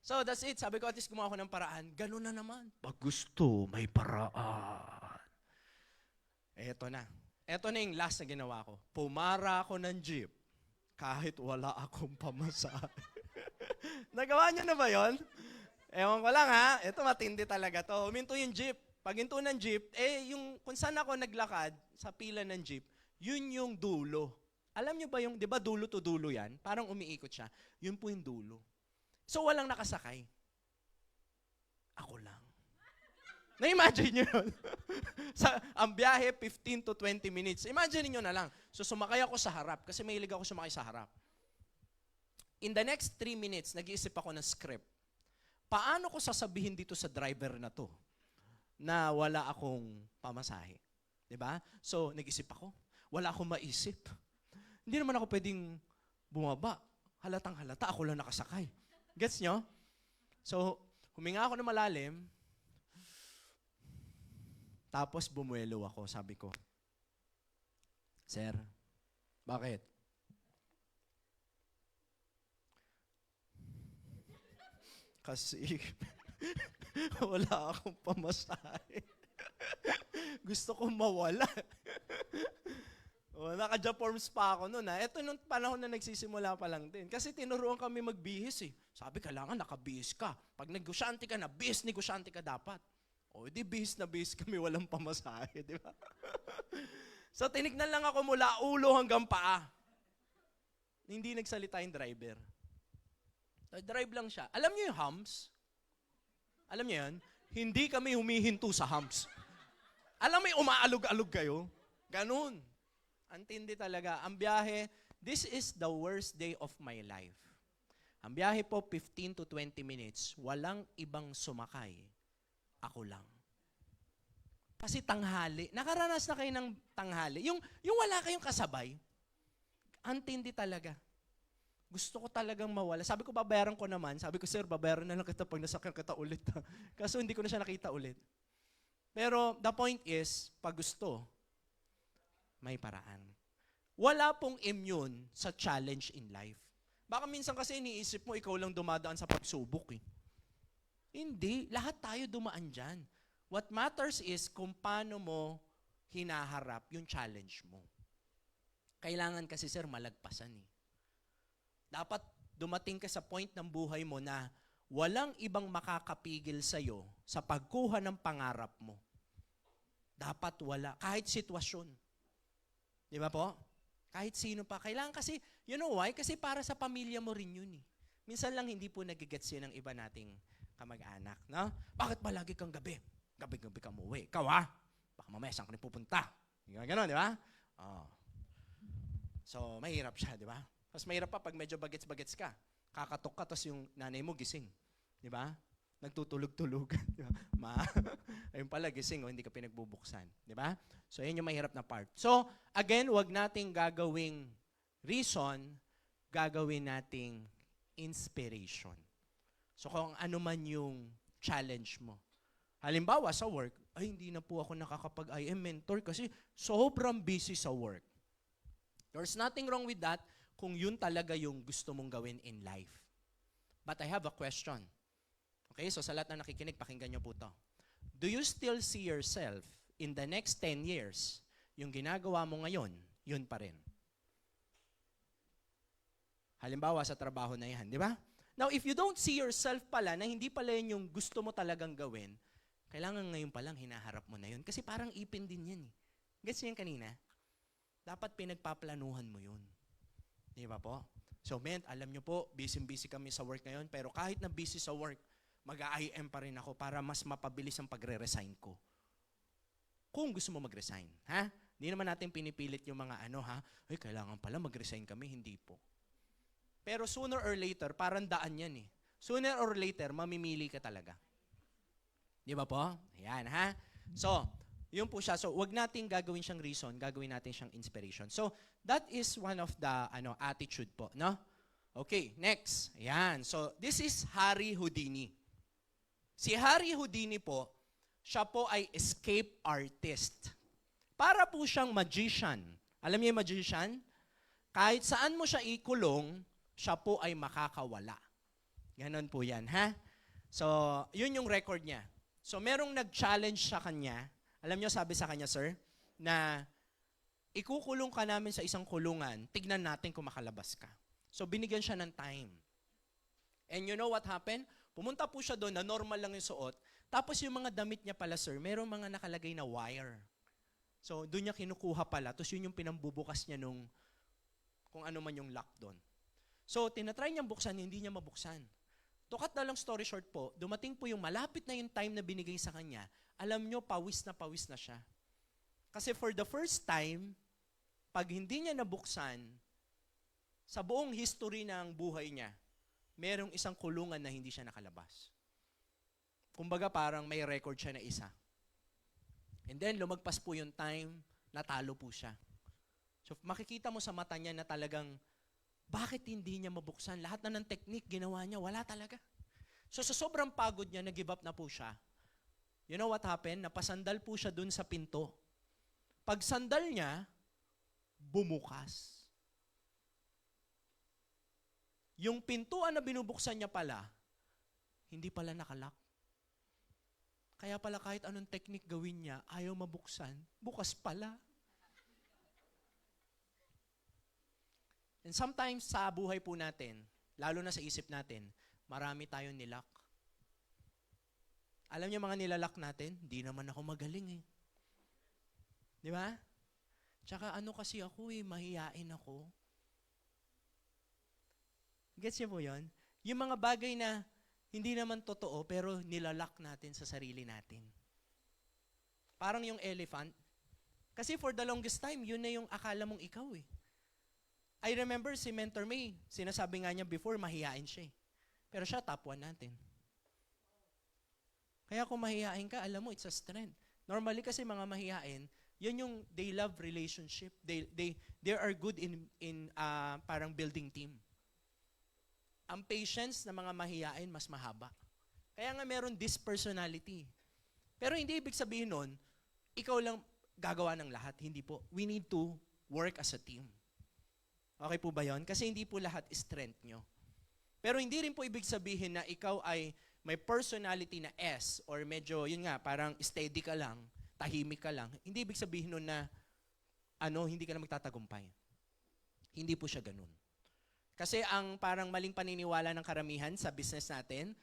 So that's it. Sabi ko, at least gumawa ko ng paraan. Ganun na naman. Pag gusto, may paraan. Eto na. Eto na yung last na ginawa ko. Pumara ako ng jeep kahit wala akong pamasahe. Nagawa niyo na ba yon? Ewan ko lang ha. Ito matindi talaga to. Huminto yung jeep. Pag hinto ng jeep, yung kung saan ako naglakad sa pila ng jeep, yun yung dulo. Alam niyo ba yung, di ba dulo to dulo yan? Parang umiikot siya. Yun po yung dulo. So walang nakasakay. Ako lang. Na-imagine niyo yun? Ang biyahe, 15 to 20 minutes. Imagine niyo na lang. So sumakay ako sa harap kasi mahilig ako sumakay sa harap. In the next 3 minutes, nag-iisip ako ng script. Paano ko sasabihin dito sa driver na to na wala akong pamasahe? Diba? So, nag-isip ako. Wala akong maisip. Hindi naman ako pwedeng bumaba. Halatang halata, ako lang nakasakay. Gets nyo? So, huminga ako ng malalim. Tapos bumuelo ako. Sabi ko, Sir, bakit? Kasi wala akong pamasahe. Gusto kong mawala. Naka-Jaforms pa ako noon. Ito nung panahon na nagsisimula pa lang din. Kasi tinuruan kami magbihis eh. Sabi, kailangan nakabihis ka. Pag nag-gusyante ka na, bihis ni gusyante ka dapat. Di bihis na bihis kami, walang pamasahe, di ba? So tinignan lang ako mula ulo hanggang paa. Hindi nagsalita yung driver. Drive lang siya. Alam niyo yung humps? Alam niyo yan? Hindi kami humihinto sa humps. Alam mo yung umaalog-alog kayo? Ganun. Antindi talaga. Ang biyahe, this is the worst day of my life. Ang biyahe po, 15 to 20 minutes. Walang ibang sumakay. Ako lang. Kasi tanghali. Nakaranas na kayo ng tanghali. Yung wala kayong kasabay, antindi talaga. Gusto ko talagang mawala. Sabi ko, babayaran ko naman. Sabi ko, sir, babayaran na lang kita pag nasakyan kita ulit. Kaso hindi ko na siya nakita ulit. Pero the point is, pag gusto, May paraan. Wala pong immune sa challenge in life. Baka minsan kasi iniisip mo, ikaw lang dumadaan sa pagsubok eh. Hindi. Lahat tayo dumaan dyan. What matters is kung paano mo hinaharap yung challenge mo. Kailangan kasi sir, malagpasan eh. Dapat dumating ka sa point ng buhay mo na walang ibang makakapigil sa'yo sa pagkuha ng pangarap mo. Dapat wala. Kahit sitwasyon. Di ba po? Kahit sino pa. Kailangan kasi, you know why? Kasi para sa pamilya mo rin yun eh. Minsan lang hindi po nagigets yun ng iba nating kamag-anak. No? Bakit palagi kang gabi? Gabi-gabi ka umuwi. Ikaw ha? Baka mamaya saan ka rin pupunta? Ganon, di ba? Oh. So, mahirap siya, di ba? Mas mahirap pa pag medyo bagets-bagets ka. Kakatok ka, tapos yung nanay mo gising. Di ba? Nagtutulog-tulog. Di ba? Ayun pala, gising, hindi ka pinagbubuksan. Di ba? So, yun yung mahirap na part. So, again, wag nating gagawing reason, gagawin nating inspiration. So, kung ano man yung challenge mo. Halimbawa, sa work, ay, hindi na po ako nakakapag-IM mentor kasi sobrang busy sa work. There's nothing wrong with that kung yun talaga yung gusto mong gawin in life. But I have a question. Okay, so sa lahat na nakikinig, pakinggan nyo po to. Do you still see yourself in the next 10 years, yung ginagawa mo ngayon, yun pa rin? Halimbawa sa trabaho na yan, di ba? Now, if you don't see yourself pala, na hindi pala yun yung gusto mo talagang gawin, kailangan ngayon palang hinaharap mo na yun. Kasi parang ipin din yan eh. Gets niyo yan kanina? Dapat pinagpaplanuhan mo yun. Di ba po? So, men, alam nyo po, busy-busy kami sa work ngayon, pero kahit na busy sa work, mag-IM pa rin ako para mas mapabilis ang pagre-resign ko. Kung gusto mo mag-resign, ha? Hindi naman natin pinipilit yung mga ay, kailangan pala mag-resign kami, hindi po. Pero sooner or later, parang daan yan eh. Sooner or later, mamimili ka talaga. Di ba po? Ayan, ha? So, yun po siya. So, wag nating gagawin siyang reason, gagawin natin siyang inspiration. So, that is one of the attitude po, no? Okay, next. Ayan. So, this is Harry Houdini. Si Harry Houdini po, siya po ay escape artist. Para po siyang magician. Alam niyo yung magician? Kahit saan mo siya ikulong, siya po ay makakawala. Ganon po yan, ha? So, yun yung record niya. So, merong nag-challenge sa kanya. Alam niyo, sabi sa kanya, sir, na ikukulong ka namin sa isang kulungan, tignan natin kung makalabas ka. So, binigyan siya ng time. And you know what happened? Pumunta po siya doon na normal lang yung suot. Tapos yung mga damit niya pala, sir, merong mga nakalagay na wire. So, doon niya kinukuha pala. Tapos yun yung pinambubukas niya nung kung ano man yung lock doon. So, tinatry niyang buksan, hindi niya mabuksan. To cut na lang story short po, dumating po yung malapit na yung time na binigay sa kanya, alam niyo, pawis na siya. Kasi for the first time, pag hindi niya nabuksan, sa buong history ng buhay niya, merong isang kulungan na hindi siya nakalabas. Kumbaga parang may record siya na isa. And then lumagpas po yung time, natalo po siya. So makikita mo sa mata niya na talagang, bakit hindi niya mabuksan? Lahat na ng technique ginawa niya, wala talaga. So sa sobrang pagod niya, nag-give up na po siya. You know what happened? Napasandal po siya dun sa pinto. Pag sandal niya, bumukas. Yung pintuan na binubuksan niya pala, hindi pala nakalock. Kaya pala kahit anong technique gawin niya, ayaw mabuksan, bukas pala. And sometimes sa buhay po natin, lalo na sa isip natin, marami tayong nilock. Alam niyo mga nilalak natin, hindi naman ako magaling eh. Di ba? Tsaka ano kasi ako eh, mahiyain ako. Gets niyo po yun? Yung mga bagay na hindi naman totoo, pero nilalak natin sa sarili natin. Parang yung elephant. Kasi for the longest time, yun na yung akala mong ikaw eh. I remember si Mentor May, sinasabi nga niya before, mahiyain siya eh. Pero siya, top 1 natin. Kaya kung mahiyain ka, alam mo, it's a strength. Normally kasi mga mahiyain, yun yung they love relationship. They are good in parang building team. Ang patience ng mga mahiyain mas mahaba. Kaya nga meron this personality. Pero hindi ibig sabihin nun, ikaw lang, gagawa ng lahat. Hindi po. We need to work as a team. Okay po ba yon? Kasi hindi po lahat strength nyo. Pero hindi rin po ibig sabihin na ikaw ay may personality na S or medyo, yun nga, parang steady ka lang, tahimik ka lang. Hindi ibig sabihin nun na hindi ka na magtatagumpay. Hindi po siya ganun. Kasi ang parang maling paniniwala ng karamihan sa business natin,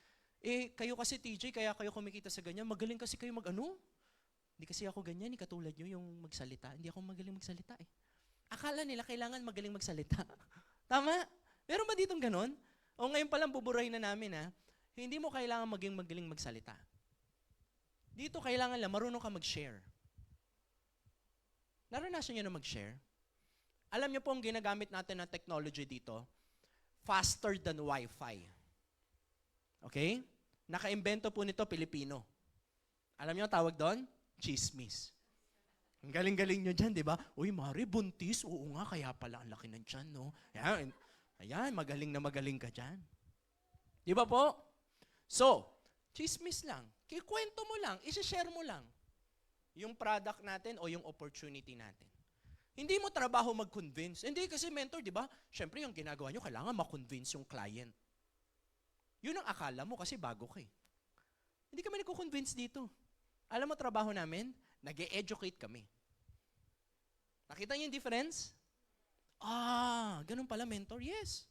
kayo kasi TJ, kaya kayo kumikita sa ganyan, magaling kasi kayo Hindi kasi ako ganyan, katulad nyo yung magsalita. Hindi ako magaling magsalita eh. Akala nila kailangan magaling magsalita. Tama? Meron ba ditong ganun? O ngayon palang buburahin na namin hindi mo kailangan maging magaling magsalita. Dito kailangan lang marunong ka mag-share. Naranasan nyo na mag-share? Alam nyo po ang ginagamit natin na technology dito, faster than Wi-Fi. Okay? Naka-imbento po nito Pilipino. Alam nyo tawag doon? Chismis. Ang galing-galing nyo dyan, di ba? Uy, Mari, buntis. Oo nga, kaya pala ang laki ng tiyan, no? Ayan, magaling ka dyan. Di ba po? So, chismis lang. Kikwento mo lang, isi-share mo lang yung product natin o yung opportunity natin. Hindi mo trabaho mag-convince. Hindi kasi mentor, di ba? Siyempre, yung ginagawa nyo, kailangan ma-convince yung client. Yun ang akala mo kasi bago ka eh. Hindi kami nagko-convince dito. Alam mo, trabaho namin, nag-e-educate kami. Nakita niyo yung difference? Ganun pala, mentor. Yes.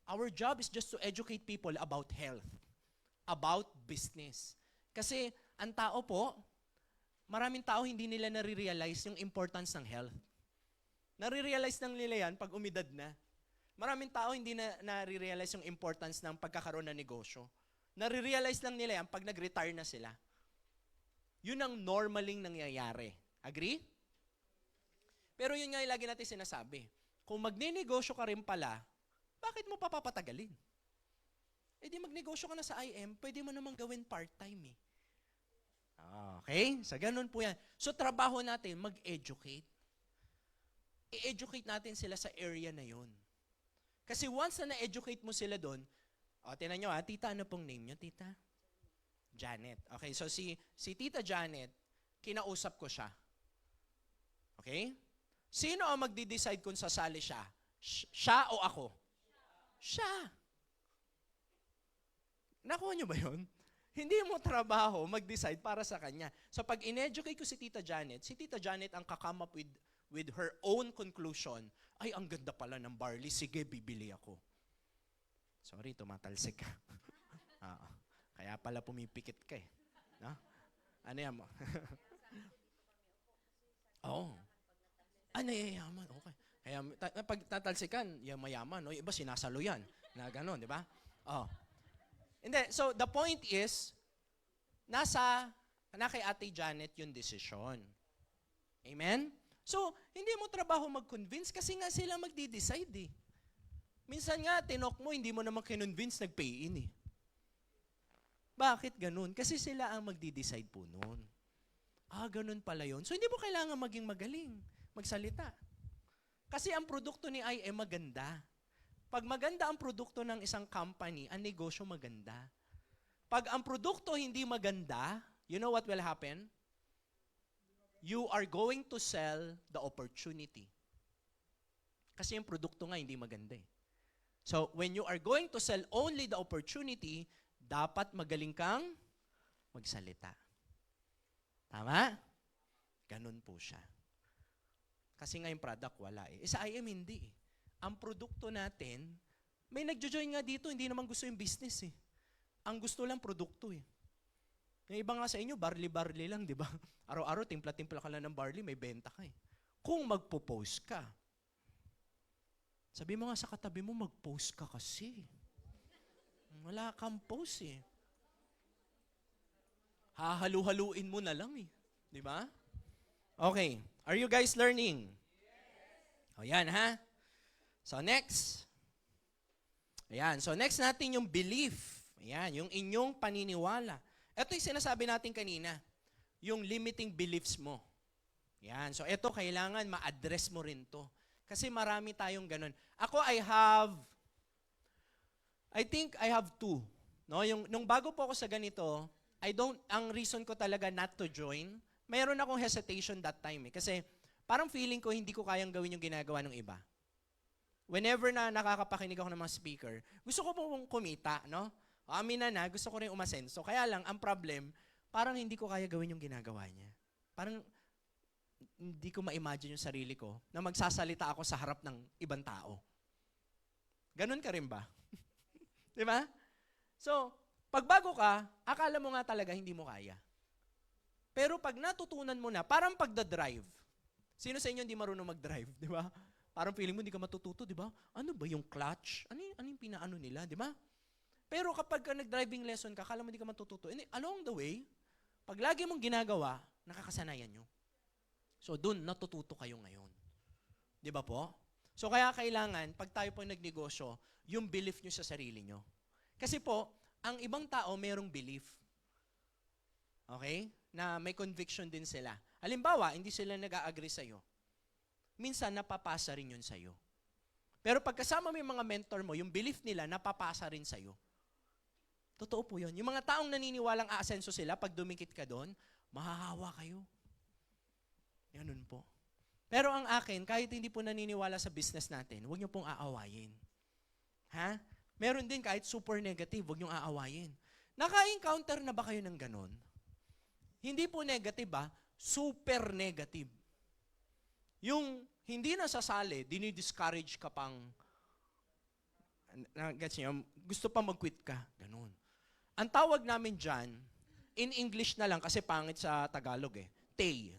Our job is just to educate people about health, about business. Kasi ang tao po, maraming tao hindi nila nare-realize yung importance ng health. Nare-realize lang nila yan pag umidad na. Maraming tao hindi na nare-realize yung importance ng pagkakaroon ng negosyo. Nare-realize lang nila yan pag nag-retire na sila. Yun ang normaling nangyayari. Agree? Pero yun nga yung lagi natin sinasabi. Kung magne-negosyo ka rin pala, bakit mo papapatagalin? Di magnegosyo ka na sa IM, pwede mo namang gawin part-time eh. Okay? Sa ganun po yan. So trabaho natin, mag-educate. I-educate natin sila sa area na yun. Kasi once na na-educate mo sila doon, tinan nyo tita, ano pong name nyo, tita? Janet. Okay, so si Tita Janet, kinausap ko siya. Okay? Sino ang magdi-decide kung sasali siya? Siya o ako? Siya. Nakuha niyo ba yun? Hindi mo trabaho mag-decide para sa kanya. So pag in-educate ko si Tita Janet ang kakame up with her own conclusion, ay, ang ganda pala ng barley, sige, bibili ako. Sorry, tumatalsik ka. Kaya pala pumipikit ka eh. No? Ano yan mo? Oo. Yayaman. Okay. Kaya pag tatalsikan, yung mayaman. No? Iba sinasalo yan. Na gano'n, di ba? Hindi. So, the point is, na kay Ate Janet yung desisyon. Amen? So, hindi mo trabaho mag-convince kasi nga sila magdi-decide eh. Minsan nga, tinok mo, hindi mo naman kinonvince, nag-pay-in eh. Bakit ganun? Kasi sila ang magdi-decide po noon. Ganun pala yun. So, hindi mo kailangan maging magaling, magsalita. Kasi ang produkto ni IM maganda. Pag maganda ang produkto ng isang company, ang negosyo maganda. Pag ang produkto hindi maganda, you know what will happen? You are going to sell the opportunity. Kasi yung produkto nga hindi maganda eh. So, when you are going to sell only the opportunity, dapat magaling kang magsalita. Tama? Ganun po siya. Kasi nga yung product wala eh. Sa IM hindi eh. Ang produkto natin, may nagjo-join nga dito, hindi naman gusto yung business eh. Ang gusto lang produkto eh. Yung iba nga sa inyo, barley-barley lang, di ba? Araw-araw, timpla-timpla ka lang ng barley, may benta ka eh. Kung magpo-post ka, sabi mo nga sa katabi mo, mag-post ka kasi. Wala kang post eh. Hahalu-haluin mo na lang eh. Di ba? Okay. Are you guys learning? Yes. Yan ha. So next. Ayan. So next natin yung belief. Ayan. Yung inyong paniniwala. Ito yung sinasabi natin kanina. Yung limiting beliefs mo. Ayan. So ito kailangan ma-address mo rin to. Kasi marami tayong ganun. Ako I think I have two. No, nung bago po ako sa ganito, ang reason ko talaga not to join, mayroon akong hesitation that time eh. Kasi parang feeling ko hindi ko kayang gawin yung ginagawa ng iba. Whenever na nakakapakinig ako ng mga speaker, gusto ko pong kumita, no? Aminin na, gusto ko rin umasenso. Kaya lang, ang problem, parang hindi ko kaya gawin yung ginagawa niya. Parang hindi ko ma-imagine yung sarili ko na magsasalita ako sa harap ng ibang tao. Ganon ka rin ba? Di ba? So, pagbago ka, akala mo nga talaga hindi mo kaya. Pero pag natutunan mo na, parang pagdadrive. Sino sa inyo hindi marunong mag-drive, di ba? Parang feeling mo hindi ka matututo, di ba? Ano ba yung clutch? Ano yung pinaano nila, di ba? Pero kapag ka nag-driving lesson ka, akala mo hindi ka matututo. And along the way, pag lagi mong ginagawa, nakakasanayan nyo. So, dun, natututo kayo ngayon. Di ba po? So, kaya kailangan, pag tayo po nagnegosyo, yung belief nyo sa sarili nyo. Kasi po, ang ibang tao merong belief. Okay? Na may conviction din sila. Halimbawa, hindi sila nag-a-agree sa'yo. Minsan, napapasa rin yun sa'yo. Pero pagkasama mo yung mga mentor mo, yung belief nila, napapasa rin sa'yo. Totoo po yun. Yung mga taong naniniwalang aasenso sila, pag dumikit ka doon, mahahawa kayo. Ganun po. Pero ang akin, kahit hindi po naniniwala sa business natin, huwag niyo pong aawayin. Ha? Meron din kahit super negative, huwag niyo aawayin. Naka-encounter na ba kayo ng ganun? Hindi po negative ba? Super negative. Yung hindi nasasali, dinidiscourage ka pang, gusto pa mag-quit ka. Ganun. Ang tawag namin dyan, in English na lang kasi pangit sa Tagalog eh, tay.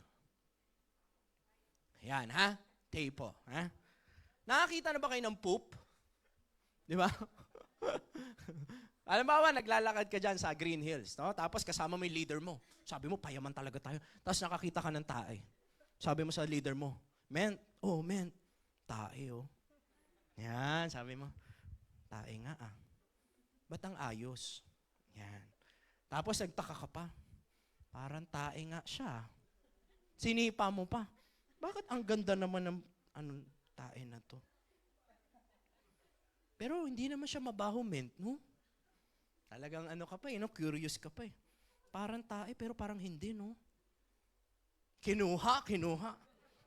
Yan, ha? Tay po. Ha? Nakakita na ba kayo ng poop? Di ba? Halimbawa, naglalakad ka dyan sa Green Hills, no? Tapos kasama mo yung leader mo. Sabi mo, payaman talaga tayo. Tapos nakakita ka ng tae. Sabi mo sa leader mo, men, tae oh. Yan, sabi mo, tae nga ah. Ba't ang ayos? Yan. Tapos nagtaka ka pa. Parang tae nga siya. Sinipa mo pa. Bakit ang ganda naman ng tae na to? Pero hindi naman siya mabaho, no? Talagang ka pa no? Curious ka pa eh. Parang tae, pero parang hindi, no? Kinuha.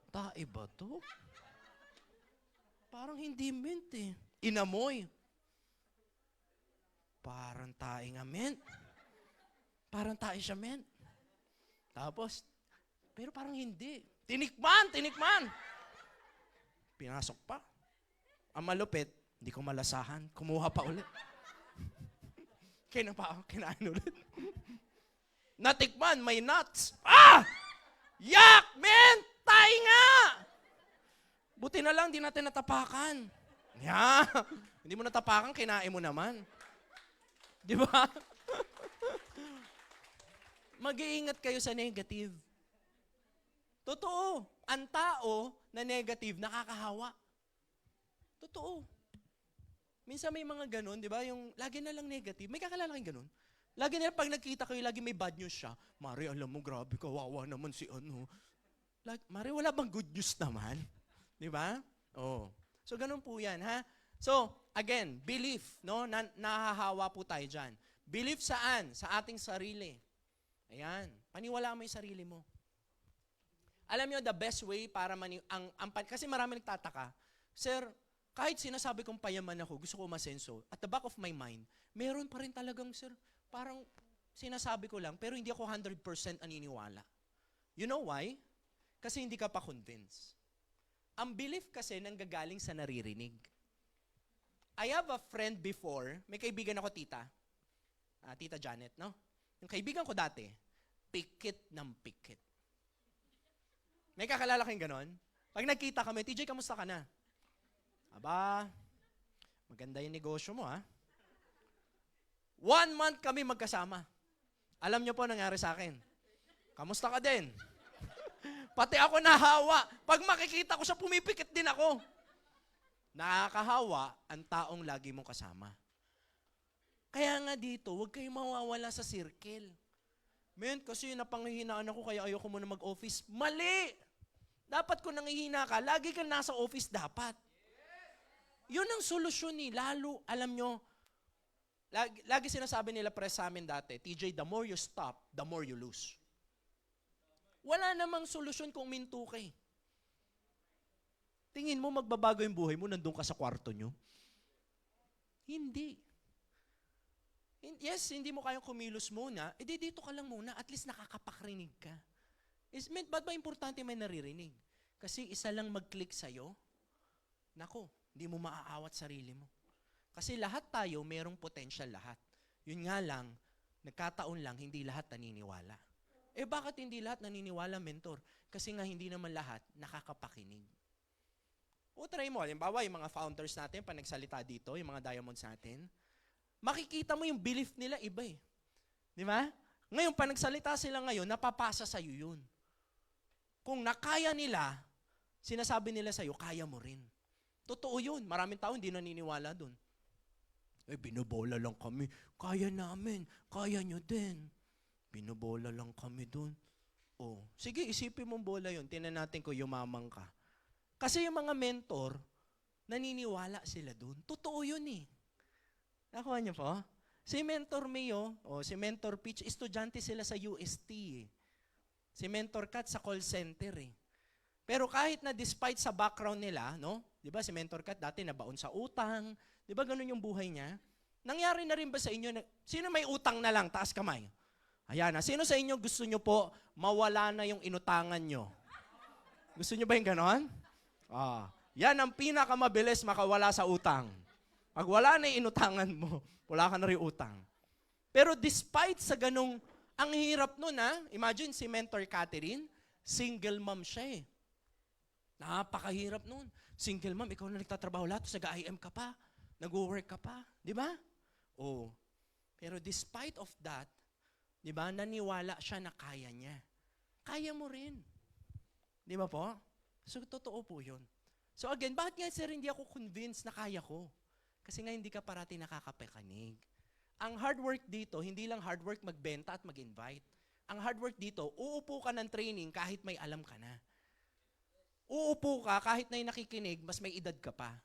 Tae ba to? Parang hindi mint eh. Inamoy. Parang tae nga mint. Parang tae siya mint. Tapos, pero parang hindi. Tinikman! Pinasok pa. Ang malupit, hindi ko malasahan. Kumuha pa ulit. Kinain ulit. Natikman, may nuts. Yak! Men! Tay nga! Buti na lang, di natin natapakan. Hindi mo natapakan, kinain mo naman. Di ba? Mag-iingat kayo sa negative. Totoo. Ang tao na negative, nakakahawa. Totoo. Minsan may mga ganun, di ba? Yung lagi na lang negative. May kakalala kayong ganun. Lagi na lang pag nagkita kayo, lagi may bad news siya. Mari, alam mo, grabe, kawawa naman si ano. Mari, wala bang good news naman? Di ba? Oh. So, ganun po yan, ha? So, again, belief, no? Nahahawa po tayo dyan. Belief saan? Sa ating sarili. Ayan. Paniwala mo yung sarili mo. Alam nyo, the best way para kasi marami nagtataka, Sir, kahit sinasabi kong payaman ako, gusto ko umasenso, at the back of my mind, meron pa rin talagang, sir, parang sinasabi ko lang, pero hindi ako 100% naniniwala. You know why? Kasi hindi ka pa convinced. Ang belief kasi nanggagaling sa naririnig. I have a friend before, may kaibigan ako, Tita Janet, no? Yung kaibigan ko dati, pikit ng pikit. May kakalala kayong ganon? Pag nagkita kami, TJ, kamusta ka na? Aba, maganda yung negosyo mo, ha? 1 month kami magkasama. Alam niyo po nangyari sa akin. Kamusta ka din? Pati ako nahawa. Pag makikita ko siya, pumipikit din ako. Nakakahawa ang taong lagi mong kasama. Kaya nga dito, huwag kayong mawawala sa circle. Men, kasi napanghihinaan ako, kaya ayoko muna mag-office. Mali! Dapat kung nangihina ka, lagi kang nasa office dapat. Yun ang solusyon ni. Lalo, alam nyo, lagi sinasabi nila sa amin dati, TJ, the more you stop, the more you lose. Wala namang solusyon kung minto ka eh. Tingin mo magbabago yung buhay mo, nandun ka sa kwarto nyo? Hindi. Yes, hindi mo kayang kumilos muna, edi dito ka lang muna, at least nakakapakrinig ka. Ba't ba importante may naririnig? Kasi isa lang mag-click sa'yo, nako, hindi mo maaawat sarili mo. Kasi lahat tayo, merong potential lahat. Yun nga lang, nagkataon lang, hindi lahat naniniwala. Bakit hindi lahat naniniwala, mentor? Kasi nga hindi naman lahat nakakapakinig. O try mo, halimbawa yung mga founders natin, pag nagsalita dito, yung mga diamonds natin, makikita mo yung belief nila iba eh. Di ba? Ngayon, pag nagsalita sila ngayon, napapasa sa'yo yun. Kung nakaya nila, sinasabi nila sa'yo, kaya mo rin. Totoo yun. Maraming tao hindi naniniwala dun. Binobola lang kami. Kaya namin. Kaya nyo din. Binobola lang kami dun. Sige, isipin mong bola yun. Tingnan natin kung yumamang ka. Kasi yung mga mentor, naniniwala sila dun. Totoo yun eh. Nakuha niyo po? Si Mentor Mayo, si Mentor Pitch, estudyante sila sa UST eh. Si Mentor Kat sa call center eh. Pero kahit na despite sa background nila, no? 'Di ba si Mentor Kat dati nabaon sa utang, 'di ba ganun yung buhay niya? Nangyari na rin ba sa inyo sino may utang na lang, taas kamay? Ayan na. Sino sa inyo gusto nyo po mawala na yung inutangan nyo? Gusto nyo ba yung ganon? Yan ang pinakamabilis makawala sa utang. Pag wala na yung inutangan mo, wala ka na rin utang. Pero despite sa ganong, ang hirap nun imagine si Mentor Catherine, single mom siya eh. Napakahirap nun. Single mom, ikaw na nagtatrabaho lahat, nag-IM ka pa, nag-work ka pa, di ba? Pero despite of that, di ba, naniwala siya na kaya niya. Kaya mo rin. Di ba po? So, totoo po yun. So again, bakit nga sir, hindi ako convinced na kaya ko? Kasi nga hindi ka parati nakakapakanig. Ang hard work dito, hindi lang hard work magbenta at mag-invite. Ang hard work dito, uupo ka ng training kahit may alam ka na. Uupo ka kahit na yung nakikinig, mas may edad ka pa.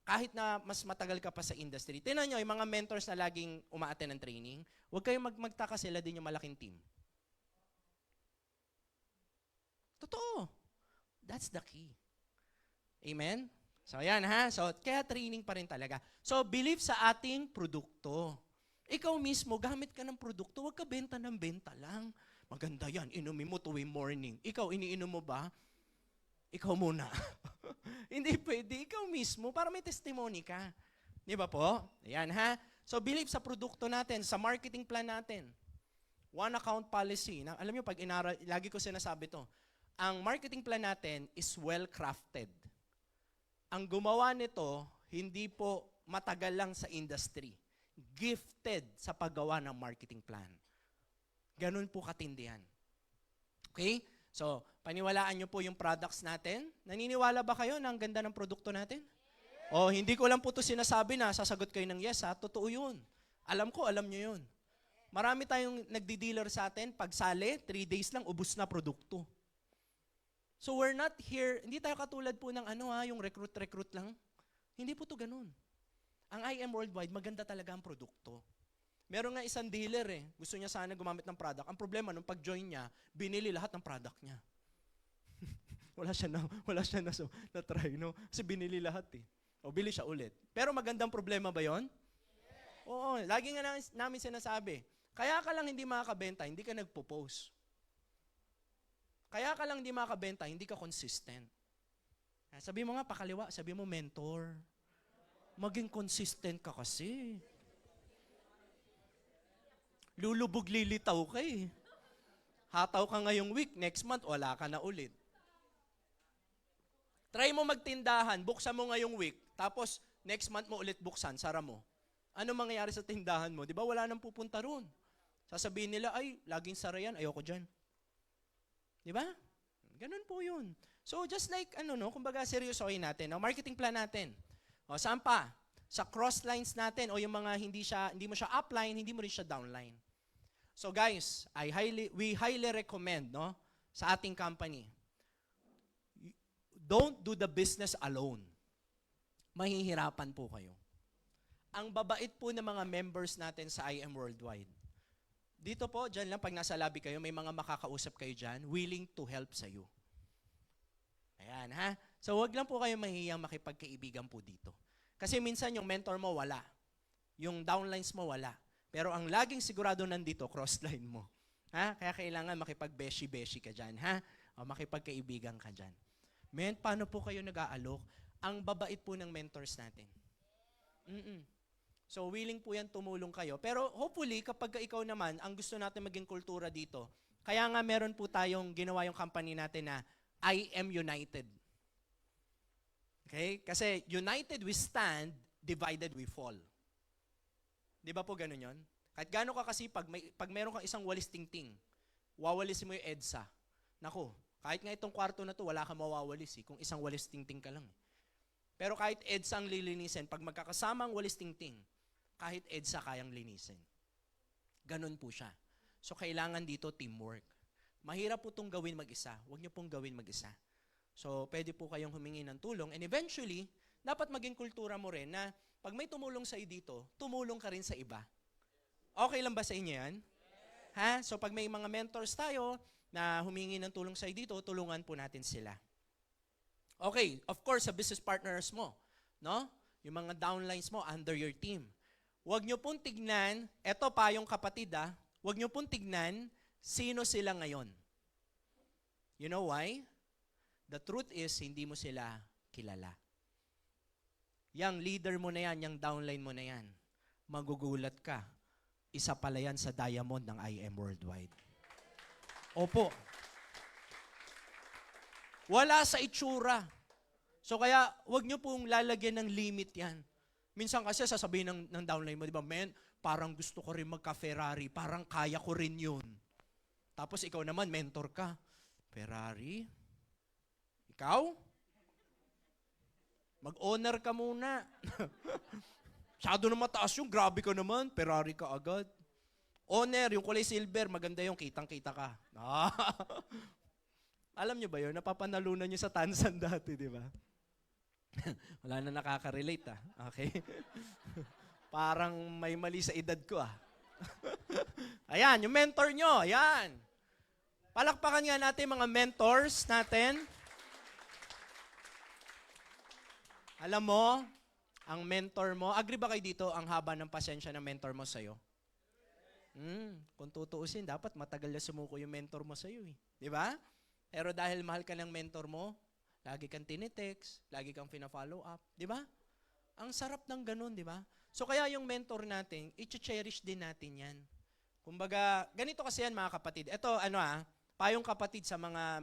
Kahit na mas matagal ka pa sa industry. Tingnan nyo, yung mga mentors na laging umaattend ng training, huwag kayong magtaka, sila din yung malaking team. Totoo. That's the key. Amen? So, yan ha. So, kaya training pa rin talaga. So, believe sa ating produkto. Ikaw mismo, gamit ka ng produkto, huwag ka benta ng benta lang. Maganda yan, inumin mo tuwing morning. Ikaw, iniinom mo ba? Ikaw muna. Hindi pwede, ikaw mismo, para may testimony ka. Di ba po? Ayan ha. So, believe sa produkto natin, sa marketing plan natin. One account policy. Alam nyo, pag inaral, lagi ko sinasabi to, ang marketing plan natin is well-crafted. Ang gumawa nito, hindi po matagal lang sa industry. Gifted sa paggawa ng marketing plan. Ganun po katindihan. Okay? So, paniwalaan nyo po yung products natin. Naniniwala ba kayo na ang ganda ng produkto natin? Hindi ko lang po ito sinasabi na sasagot kayo ng yes ha. Totoo yun. Alam ko, alam nyo yun. Marami tayong nagdi-dealer sa atin. Pagsali, 3 days lang, ubus na produkto. So we're not here, hindi tayo katulad po ng yung recruit lang. Hindi po to ganun. Ang IM Worldwide, maganda talaga ang produkto. Meron nga isang dealer gusto niya sana gumamit ng product. Ang problema, nung pag-join niya, binili lahat ng product niya. wala siya na try, no? Kasi binili lahat bili siya ulit. Pero magandang problema ba yon? Yes. Oo, lagi nga namin sinasabi, kaya ka lang hindi makakabenta, hindi ka nagpo-post. Kaya ka lang di makabenta, hindi ka consistent. Sabi mo nga, pakaliwa, sabi mo, mentor. Maging consistent ka kasi. Lulubog lilitaw ka Hataw ka ngayong week, next month, wala ka na ulit. Try mo magtindahan, buksan mo ngayong week, tapos next month mo ulit buksan, sara mo. Ano mangyayari sa tindahan mo? Di ba wala nang pupunta roon? Sasabihin nila, ay, laging sara yan, ayoko dyan. Di ba? Ganun po yun. So just like, kumbaga seryosohin natin. Marketing plan natin. Saan pa? Sa cross lines natin o yung mga hindi mo siya upline, hindi mo rin siya downline. So guys, we highly recommend sa ating company, don't do the business alone. Mahihirapan po kayo. Ang babait po ng mga members natin sa IM Worldwide. Dito po, dyan lang, pag nasa lobby kayo, may mga makakausap kayo dyan, willing to help sa'yo. Ayan, ha? So, wag lang po kayo mahihiyang makipagkaibigan po dito. Kasi minsan yung mentor mo wala. Yung downlines mo wala. Pero ang laging sigurado nandito, crossline mo. Ha? Kaya kailangan makipag-beshi-beshi ka dyan, ha? O makipagkaibigan ka dyan. Paano po kayo nag-aalok? Ang babait po ng mentors natin. So, willing po yan tumulong kayo. Pero hopefully, kapag ikaw naman, ang gusto natin maging kultura dito, kaya nga meron po tayong ginawa yung company natin na I am united. Okay? Kasi united we stand, divided we fall. Di ba po ganun yun? Kahit gaano ka kasi, pag meron kang isang walis tingting, wawalisin mo yung EDSA. Naku, kahit nga itong kwarto na to, wala kang mawawalis kung isang walis tingting ka lang. Pero kahit EDSA ang lilinisin, pag magkakasama ang walis tingting, kahit EDSA kayang linisin. Ganun po siya. So kailangan dito teamwork. Mahirap po itong gawin mag-isa. Huwag niyo pong gawin mag-isa. So pwede po kayong humingi ng tulong. And eventually, dapat maging kultura mo rin na pag may tumulong sa iyo dito, tumulong ka rin sa iba. Okay lang ba sa inyo yan? Ha? So pag may mga mentors tayo na humingi ng tulong sa iyo dito, tulungan po natin sila. Okay, of course, sa business partners mo, no? Yung mga downlines mo under your team. Huwag nyo pong tignan, eto pa yung kapatid huwag nyo pong tignan sino sila ngayon. You know why? The truth is, hindi mo sila kilala. Yang leader mo na yan, yang downline mo na yan, magugulat ka. Isa pala yan sa diamond ng IM Worldwide. Opo. Wala sa itsura. So kaya, wag nyo pong lalagyan ng limit yan. Minsan kasi sasabihin ng downline mo, di ba, man, parang gusto ko rin magka-Ferrari, parang kaya ko rin yun. Tapos ikaw naman, mentor ka. Ferrari? Ikaw? Mag-honor ka muna. Masyado na mataas yung, grabe ka naman, Ferrari ka agad. Honor, yung kulay silver, maganda yung kitang-kita ka. Alam nyo ba yun? Napapanalunan nyo sa Tansan dati, di ba? Wala na nakaka-relate Okay? Parang may mali sa edad ko Ayan, yung mentor nyo. Ayan. Palakpakan nga natin mga mentors natin. Alam mo, ang mentor mo, agree ba kayo dito ang haba ng pasensya ng mentor mo sa'yo? Kung tutuusin, dapat matagal na sumuko yung mentor mo sa'yo. Di ba? Pero dahil mahal ka ng mentor mo, lagi kang tinitext, lagi kang fina-follow up. Di ba? Ang sarap ng ganun, di ba? So kaya yung mentor natin, i-cherish din natin yan. Kumbaga, ganito kasi yan mga kapatid. Ito, payong kapatid sa mga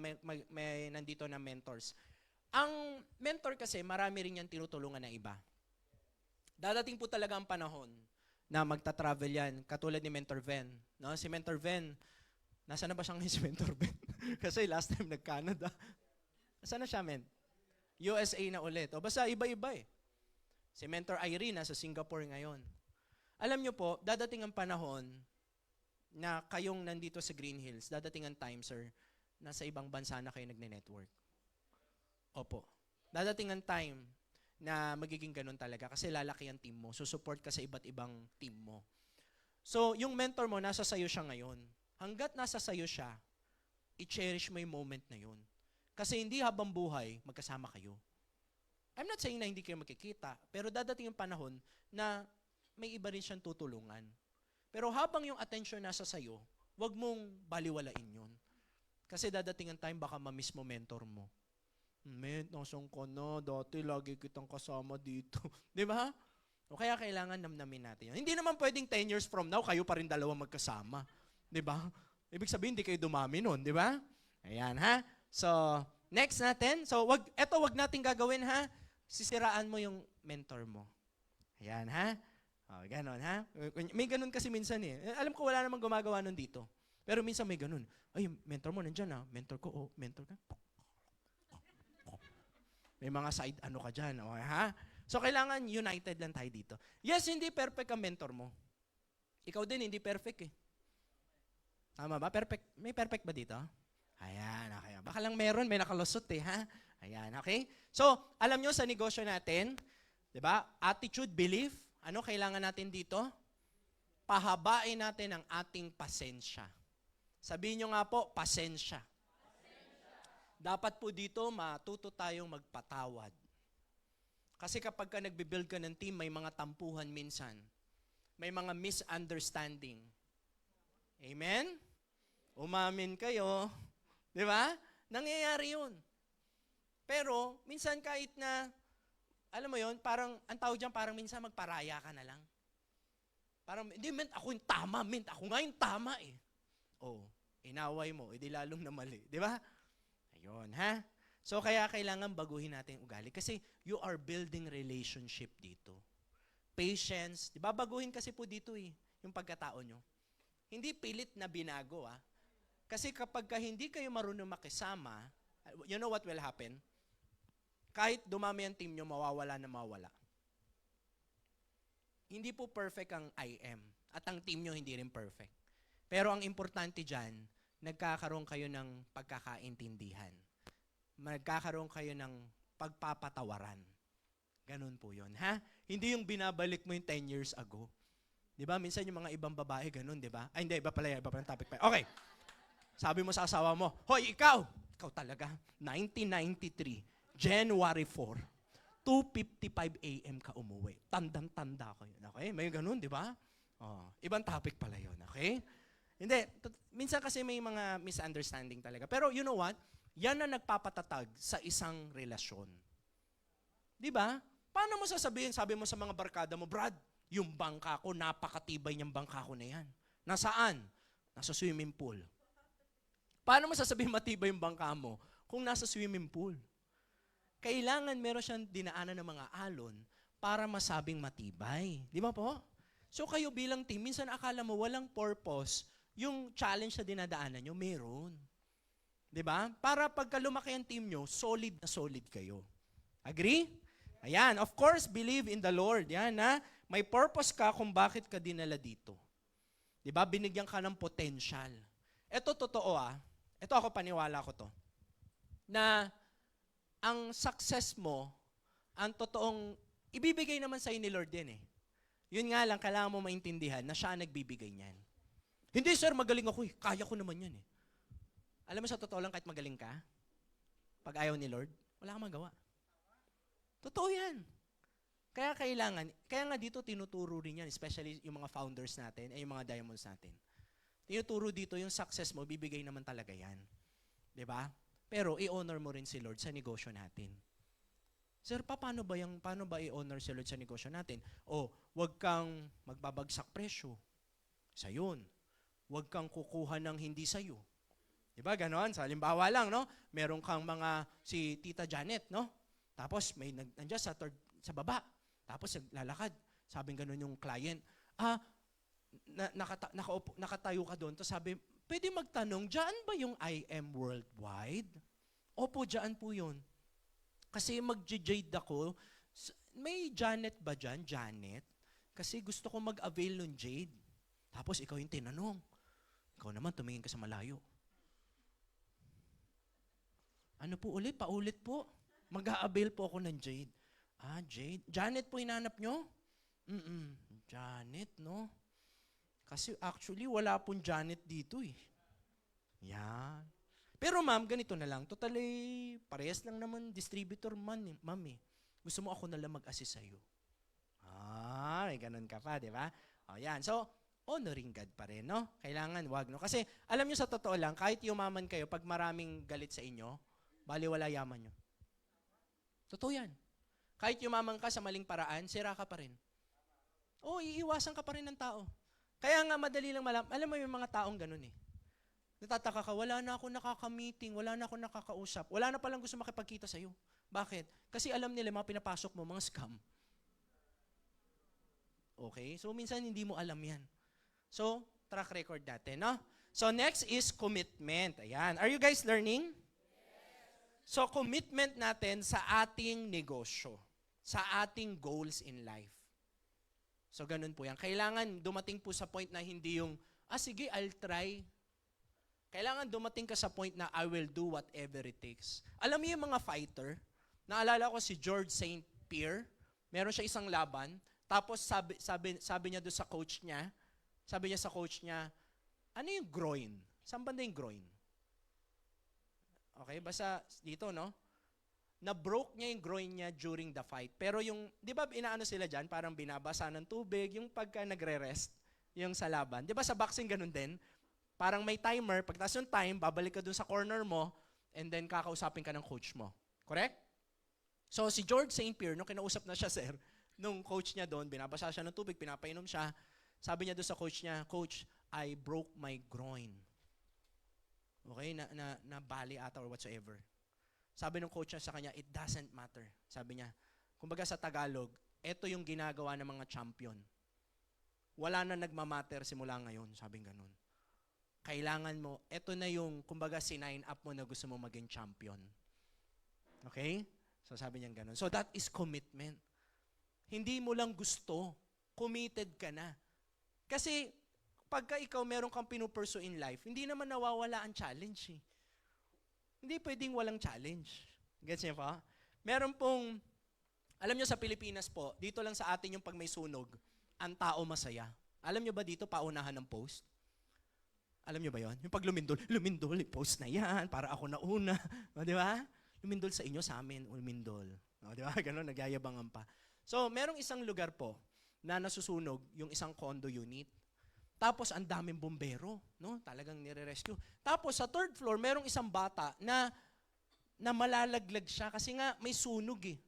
may nandito na mentors. Ang mentor kasi, marami rin yan tinutulungan ng iba. Dadating po talaga ang panahon na magta-travel yan, katulad ni Mentor Ven. No? Si Mentor Ven, nasa na ba siya ngayon si Mentor Ven? Kasi last time nag-Canada. Saan na siya, men? USA na ulit. O basta iba-iba Si Mentor Irene nasa Singapore ngayon. Alam nyo po, dadating ang panahon na kayong nandito sa Green Hills, dadating ang time, sir, nasa ibang bansa na kayo nagne-network. Opo. Dadating ang time na magiging ganun talaga kasi lalaki ang team mo. Support ka sa iba't ibang team mo. So, yung mentor mo, nasa sayo siya ngayon. Hanggat nasa sayo siya, i-cherish mo yung moment na yun. Kasi hindi habang buhay, magkasama kayo. I'm not saying na hindi kayo magkikita, pero dadating yung panahon na may iba rin siyang tutulungan. Pero habang yung attention nasa sayo, wag mong baliwalain yun. Kasi dadating ang time, baka ma-miss mo mentor mo. Man, nasaan ka na? Dati lagi kitang kasama dito. Di ba? O kaya kailangan namnamin natin yun. Hindi naman pwedeng 10 years from now, kayo pa rin dalawa magkasama. Di ba? Ibig sabihin, hindi kayo dumami nun. Di ba? Ayan, ha? So, next natin. So, wag natin gagawin, ha? Sisiraan mo yung mentor mo. Ayan, ha? O, ganon, ha? May ganon kasi minsan Alam ko wala namang gumagawa nun dito. Pero minsan may ganon. Ay, mentor mo nandyan, ha? Mentor ko, mentor ka. May mga side ka dyan, ha? So, kailangan united lang tayo dito. Yes, hindi perfect ang mentor mo. Ikaw din, hindi perfect Tama ba? Perfect. May perfect ba dito? Ayan, okay. Baka lang meron, may nakalusot ha? Ayan, okay? So, alam nyo sa negosyo natin, di ba? Attitude, belief, ano kailangan natin dito? pahabain natin ang ating pasensya. Sabihin nyo nga po, pasensya. Dapat po dito matuto tayong magpatawad. Kasi kapag ka nagbibuild ka ng team, may mga tampuhan minsan. May mga misunderstanding. Amen? Umamin kayo. Di ba? Nangyayari yun. Pero, minsan kahit na, alam mo yun, parang, ang tawag dyan, parang minsan magparaya ka na lang. Parang, hindi, ment, ako yung tama, ment, ako nga yung tama eh. Oh, inaway mo, edi lalong na mali. Di ba? Ayun, ha? So, kaya kailangan baguhin natin yung ugali. Kasi, you are building relationship dito. Patience. Di ba? Baguhin kasi po dito eh, yung pagkatao nyo. Hindi pilit na binago ah. Kasi kapag ka hindi kayo marunong makisama, you know what will happen? Kahit dumami ang team nyo, mawawala na mawala. Hindi po perfect ang I am. At ang team nyo hindi rin perfect. Pero ang importante dyan, nagkakaroon kayo ng pagkakaintindihan. Nagkakaroon kayo ng pagpapatawaran. Ganun po yun, ha? Hindi yung binabalik mo yung 10 years ago. Di ba? Minsan yung mga ibang babae, ganun, di ba? Ay, hindi, iba pala yung topic pa. Okay. Sabi mo sa asawa mo, hoy, ikaw talaga, 1993, January 4, 2:55 a.m. ka umuwi. Tandang-tanda ko yun. Okay? May ganun, di ba? Oh, ibang topic pala yun. Okay? Hindi. Minsan kasi may mga misunderstanding talaga. Pero you know what? Yan na nagpapatatag sa isang relasyon. Di ba? Paano mo sasabihin, sabi mo sa mga barkada mo, Brad, yung bangka ko, napakatibay niyang bangka ko na yan. Nasaan? Nasa swimming pool. Paano mo sasabihin matibay yung bangka mo kung nasa swimming pool? Kailangan meron siyang dinaanan ng mga alon para masabing matibay. Di ba po? So kayo bilang team, minsan akala mo walang purpose yung challenge na dinadaanan nyo, meron. Di ba? Para pagka lumaki ang team nyo, solid na solid kayo. Agree? Ayan, of course, believe in the Lord. Yan, ha? May purpose ka kung bakit ka dinala dito. Di ba? Binigyan ka ng potential. Ito totoo Ito ako paniwala ko to. Na ang success mo, ang totoong, ibibigay naman sa'yo ni Lord din eh. Yun nga lang, kailangan mo maintindihan na siya ang nagbibigay niyan. Hindi sir, magaling ako eh. Kaya ko naman yan eh. Alam mo sa totoo lang, kahit magaling ka, pag ayaw ni Lord, wala kang magawa. Totoo yan. Kaya kaya nga dito tinuturo rin yan, especially yung mga founders natin, yung mga diamonds natin. Tinuturo dito yung success mo, bibigay naman talaga yan. 'Di ba? Pero i-honor mo rin si Lord sa negosyo natin. Sir, paano ba i-honor si Lord sa negosyo natin? Huwag kang magbabagsak presyo. Sa yun. Huwag kang kukuha ng hindi sa'yo. 'Di ba? Ganon. Sa halimbawa lang, no? Meron kang si Tita Janet, no? Tapos may nandiyan sa baba. Tapos naglalakad. Sabing ganon yung client. Nakatayo ka doon. Tapos sabi, pwede magtanong, dyan ba yung I am worldwide? Opo, dyan po yun. Kasi mag-jade ako. May Janet ba dyan? Janet? Kasi gusto ko mag-avail ng jade. Tapos ikaw yung tinanong. Ikaw naman, tumingin ka sa malayo. Ano po ulit? Paulit po. Mag-a-avail po ako ng jade. Jade. Janet po hinanap nyo? Janet, no? Kasi actually, wala pong Janet dito eh. Yan. Pero ma'am, ganito na lang. Totally, parehas lang naman, distributor ma'am eh. Gusto mo ako na lang mag-assist sa'yo. May ganun ka pa, di ba? Yan. So, honoring God pa rin, no? Kailangan, wag, no? Kasi, alam nyo sa totoo lang, kahit yumaman kayo, pag maraming galit sa inyo, baliwala yaman nyo. Totoo yan. Kahit yumaman ka sa maling paraan, sira ka pa rin. Iiwasan ka pa rin ng tao. Kaya nga madali lang alam mo yung mga taong ganun eh. Natataka ka, wala na ako nakaka-meeting, wala na ako nakakausap, wala na palang gusto makipagkita sa'yo. Bakit? Kasi alam nila mga pinapasok mo, mga scam. Okay? So minsan hindi mo alam yan. So, track record natin, no? So next is commitment. Ayan. Are you guys learning? Yes. So commitment natin sa ating negosyo, sa ating goals in life. So, ganun po yan. Kailangan dumating po sa point na hindi yung, sige, I'll try. Kailangan dumating ka sa point na I will do whatever it takes. Alam mo yung mga fighter, naalala ko si George St. Pierre, meron siya isang laban, tapos sabi niya doon sa coach niya, Sabi niya sa coach niya, ano yung groin? Saan banda yung groin? Okay, basta dito, no? Na-broke niya yung groin niya during the fight. Pero yung, di ba inaano sila dyan, parang binabasa ng tubig, yung pagka nagre-rest, yung sa laban. Di ba sa boxing ganun din? Parang may timer, pagkatapos yung time, babalik ka dun sa corner mo, and then kakausapin ka ng coach mo. Correct? So si George St. Pierre, nung kinausap na siya, sir, nung coach niya doon, binabasa siya ng tubig, pinapainom siya, sabi niya doon sa coach niya, Coach, I broke my groin. Okay? Na-bali ata or whatsoever. Sabi ng coach niya sa kanya, it doesn't matter. Sabi niya, kumbaga sa Tagalog, ito yung ginagawa ng mga champion. Wala na nagmamatter simula ngayon, sabing ganun. Kailangan mo, ito na yung, kumbaga, sinign up mo na gusto mo maging champion. Okay? So sabi niya ganun. So that is commitment. Hindi mo lang gusto, committed ka na. Kasi, pagka ikaw meron kang pinupursue in life, hindi naman nawawala ang challenge eh. Hindi pwedeng walang challenge. Gets niyo pa? Meron pong, alam niyo sa Pilipinas po, dito lang sa atin yung pag may sunog, ang tao masaya. Alam niyo ba dito, paunahan ng post? Alam niyo ba yon? Yung pag lumindol, post na yan, para ako na una. O, di ba? Lumindol sa inyo, sa amin, lumindol. O, di ba? Ganon, nagyayabangan pa. So, merong isang lugar po na nasusunog, yung isang condo unit. Tapos, ang daming bombero, no? Talagang nire-rescue. Tapos, sa third floor, merong isang bata na malalaglag siya kasi nga may sunog eh.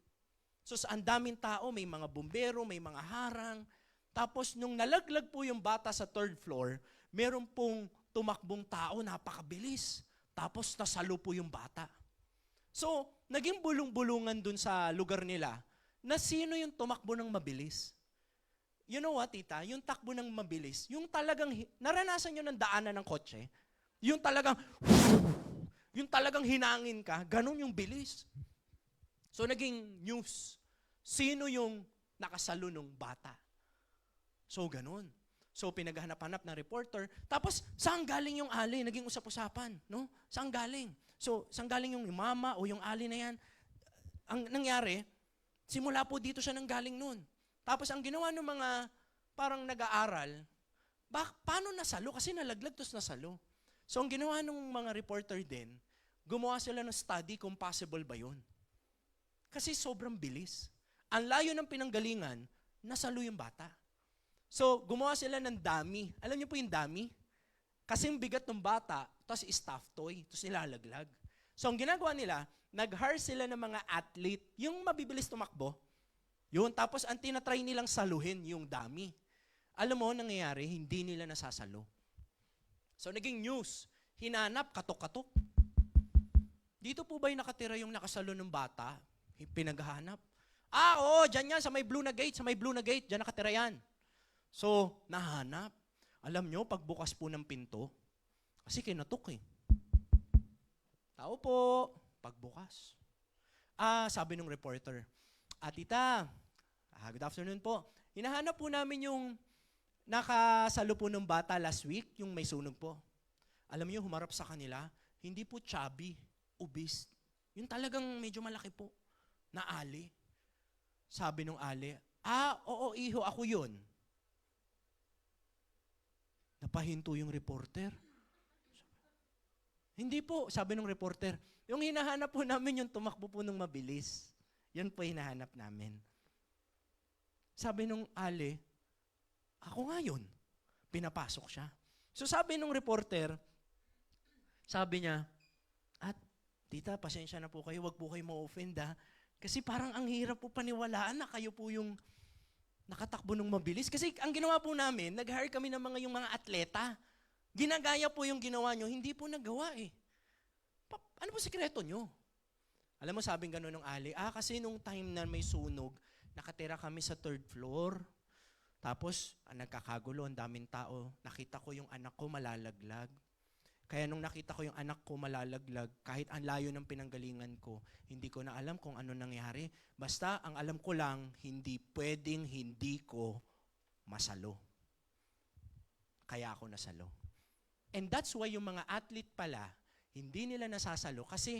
So, ang daming tao, may mga bombero, may mga harang. Tapos, nung nalaglag po yung bata sa third floor, meron pong tumakbong tao, napakabilis. Tapos, nasalo po yung bata. So, naging bulong-bulungan dun sa lugar nila na sino yung tumakbo ng mabilis. You know what, tita? Yung takbo ng mabilis, yung talagang, naranasan nyo ng daanan ng kotse, yung talagang hinangin ka, ganun yung bilis. So, naging news. Sino yung nakasalo ng bata? So, ganun. So, pinaghanap-hanap na reporter. Tapos, saan galing yung ali? Naging usap-usapan, no? Saan galing? So, saan galing yung mama o yung ali na yan? Ang nangyari, simula po dito siya nang galing nun. Tapos ang ginawa ng mga parang nag-aaral, paano nasalo? Kasi nalaglag tapos nasalo. So ang ginawa ng mga reporter din, gumawa sila ng study kung possible ba yun. Kasi sobrang bilis. Ang layo ng pinanggalingan, nasalo yung bata. So gumawa sila ng dummy. Alam niyo po yung dummy? Kasi yung bigat ng bata, tapos stuffed toy, tapos nilalaglag. So ang ginagawa nila, nag-hire sila ng mga athlete, yung mabibilis tumakbo. Yun, tapos ang tinatry nilang saluhin yung dummy. Alam mo, nangyayari, hindi nila nasasalo. So, naging news. Hinanap, katok-katok. Dito po ba yung nakatira yung nakasalo ng bata? Pinaghahanap. Oo, dyan yan, sa may blue na gate, dyan nakatira yan. So, nahanap. Alam nyo, pagbukas po ng pinto, kasi kinatok eh. Tao po, pagbukas. Sabi ng reporter, tita, good afternoon po. Hinahanap po namin yung nakasalo po ng bata last week, yung may sunog po. Alam niyo, humarap sa kanila, hindi po chubby, obese. Yung talagang medyo malaki po, na ali. Sabi nung ali, oo iho, ako yun. Napahinto yung reporter. Hindi po, sabi nung reporter, yung hinahanap po namin yung tumakbo po ng mabilis. Yan po hinahanap namin. Sabi nung ali, ako nga yun. Pinapasok siya. So sabi nung reporter, sabi niya, tita, pasensya na po kayo, wag po kayo ma-offend kasi parang ang hirap po paniwalaan na kayo po yung nakatakbo ng mabilis. Kasi ang ginawa po namin, nag-hire kami ng yung mga atleta. Ginagaya po yung ginawa nyo, hindi po nagawa eh. Ano po sikreto nyo? Alam mo, sabing gano'n ng ali, kasi nung time na may sunog, nakatira kami sa third floor. Tapos, nagkakagulo, ang daming tao. Nakita ko yung anak ko malalaglag. Kaya nung nakita ko yung anak ko malalaglag, kahit ang layo ng pinanggalingan ko, hindi ko na alam kung ano nangyari. Basta, ang alam ko lang, hindi pwedeng hindi ko masalo. Kaya ako nasalo. And that's why yung mga athlete pala, hindi nila nasasalo kasi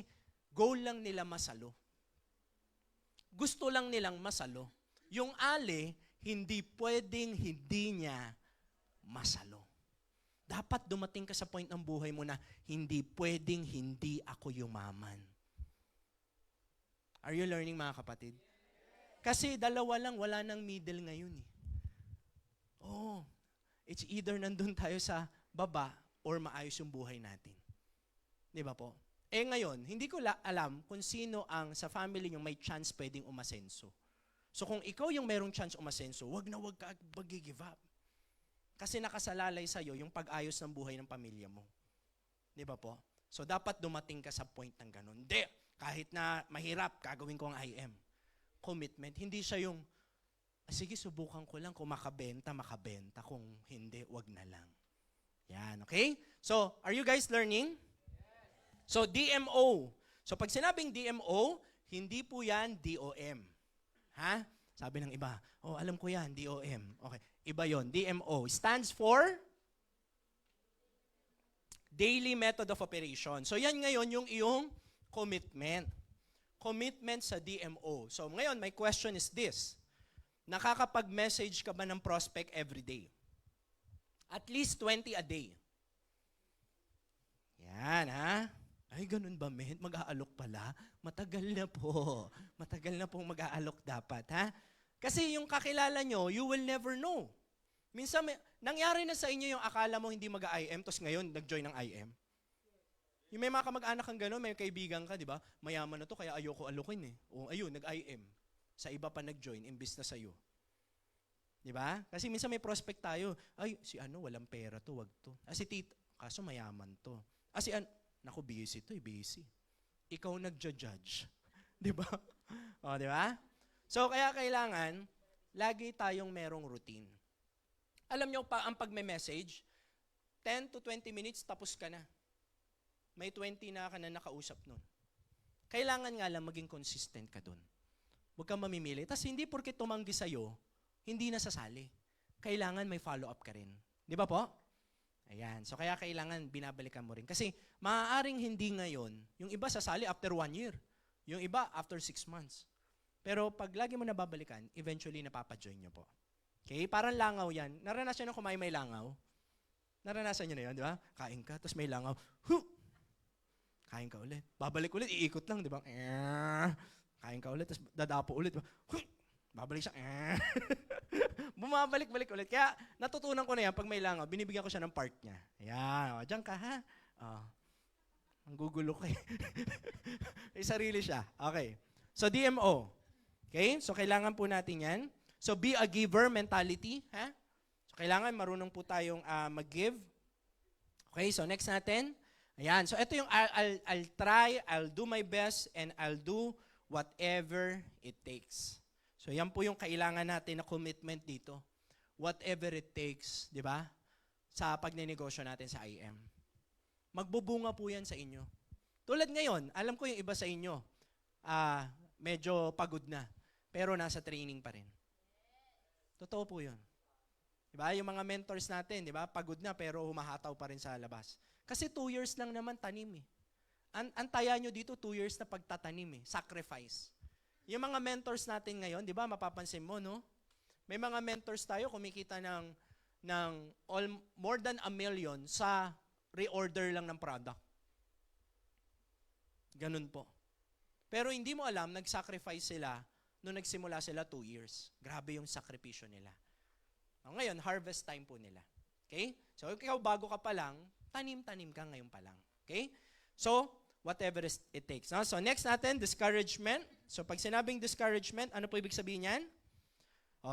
goal lang nila masalo. Gusto lang nilang masalo. Yung ali, hindi pwedeng hindi niya masalo. Dapat dumating ka sa point ng buhay mo na hindi pwedeng hindi ako yumaman. Are you learning, mga kapatid? Kasi dalawa lang, wala nang middle ngayon eh. Oh, it's either nandun tayo sa baba or maayos yung buhay natin. Di ba po? Eh ngayon, hindi ko alam kung sino ang sa family nyo may chance pwedeng umasenso. So kung ikaw yung merong chance umasenso, wag na wag ka mag-give up. Kasi nakasalalay sa'yo yung pag-ayos ng buhay ng pamilya mo. Di ba po? So dapat dumating ka sa point ng ganun. Hindi, kahit na mahirap, gagawin ko ang IM. Commitment. Hindi siya yung, sige, subukan ko lang kung makabenta. Kung hindi, wag na lang. Yan, okay? So, are you guys learning? So, DMO. So, pag sinabing DMO, hindi po yan DOM. Ha? Sabi ng iba, oh, alam ko yan, DOM. Okay, iba yon. DMO stands for Daily Method of Operation. So, yan ngayon yung iyong commitment. Commitment sa DMO. So, ngayon, my question is this. Nakakapag-message ka ba ng prospect every day? At least 20 a day. Yan, ha? Ay, ganun ba, men? Mag-aalok pala? Matagal na po. Matagal na pong mag-aalok dapat, ha? Kasi yung kakilala nyo, you will never know. Minsan, nangyari na sa inyo yung akala mo hindi mag-IM, tapos ngayon, nag-join ng IM. Yung may mga kamag-anak kang gano'n, may kaibigan ka, di ba? Mayaman na to, kaya ayoko alokin eh. O, ayun, nag-IM. Sa iba pa nag-join, imbis na sa'yo. Di ba? Kasi minsan may prospect tayo, ay, si ano, walang pera to, wag to. Si tito, kaso mayaman to. Si naku, busy to, busy. Ikaw nagja-judge. Di ba? O, di ba? So, kaya kailangan, lagi tayong merong routine. Alam nyo, ang pagme-message, 10 to 20 minutes, tapos ka na. May 20 na ka na nakausap nun. Kailangan nga lang maging consistent ka dun. Huwag kang mamimili. Tapos hindi porke tumanggi sa'yo, hindi nasasali. Kailangan may follow-up ka rin. Di ba po? Ayan. So kaya kailangan binabalikan mo rin. Kasi maaaring hindi ngayon, yung iba sasali after 1 year. Yung iba after 6 months. Pero pag lagi mo nababalikan, eventually napapajoin nyo po. Okay? Parang langaw yan. Naranasan nyo kumain may langaw? Naranasan nyo na yun, di ba? Kain ka, tapos may langaw. Kain ka ulit. Babalik ulit, iikot lang, di ba? Kain ka ulit, tapos dadapo ulit. Diba? Babalik siya. Bumabalik-balik ulit. Kaya natutunan ko na yan, pag may langaw, binibigyan ko siya ng part niya. Ayan, o, dyan ka ha. Ang gugulo ka eh. May sarili siya. Okay. So, DMO. Okay? So, kailangan po natin yan. So, be a giver mentality. Ha? So, kailangan marunong po tayong mag-give. Okay, so next natin. Ayan, so ito yung I'll try, I'll do my best, and I'll do whatever it takes. So yan po yung kailangan natin na commitment dito. Whatever it takes, di ba? Sa pagnenegosyo natin sa IM. Magbubunga po yan sa inyo. Tulad ngayon, alam ko yung iba sa inyo, medyo pagod na, pero nasa training pa rin. Totoo po yun. Di ba? Yung mga mentors natin, di ba? Pagod na pero humahataw pa rin sa labas. Kasi 2 years lang naman tanim eh. Antaya nyo dito 2 years na pagtatanim eh. Sacrifice. Yung mga mentors natin ngayon, di ba, mapapansin mo, no? May mga mentors tayo kumikita ng more than 1 million sa reorder lang ng product. Ganun po. Pero hindi mo alam, nag-sacrifice sila nung nagsimula sila 2 years. Grabe yung sakripisyo nila. Ngayon, harvest time po nila. Okay? So, ikaw bago ka pa lang, tanim-tanim ka ngayon pa lang. Okay? So, whatever it takes. No? So, next natin, discouragement. So, pag sinabing discouragement, ano po ibig sabihin yan?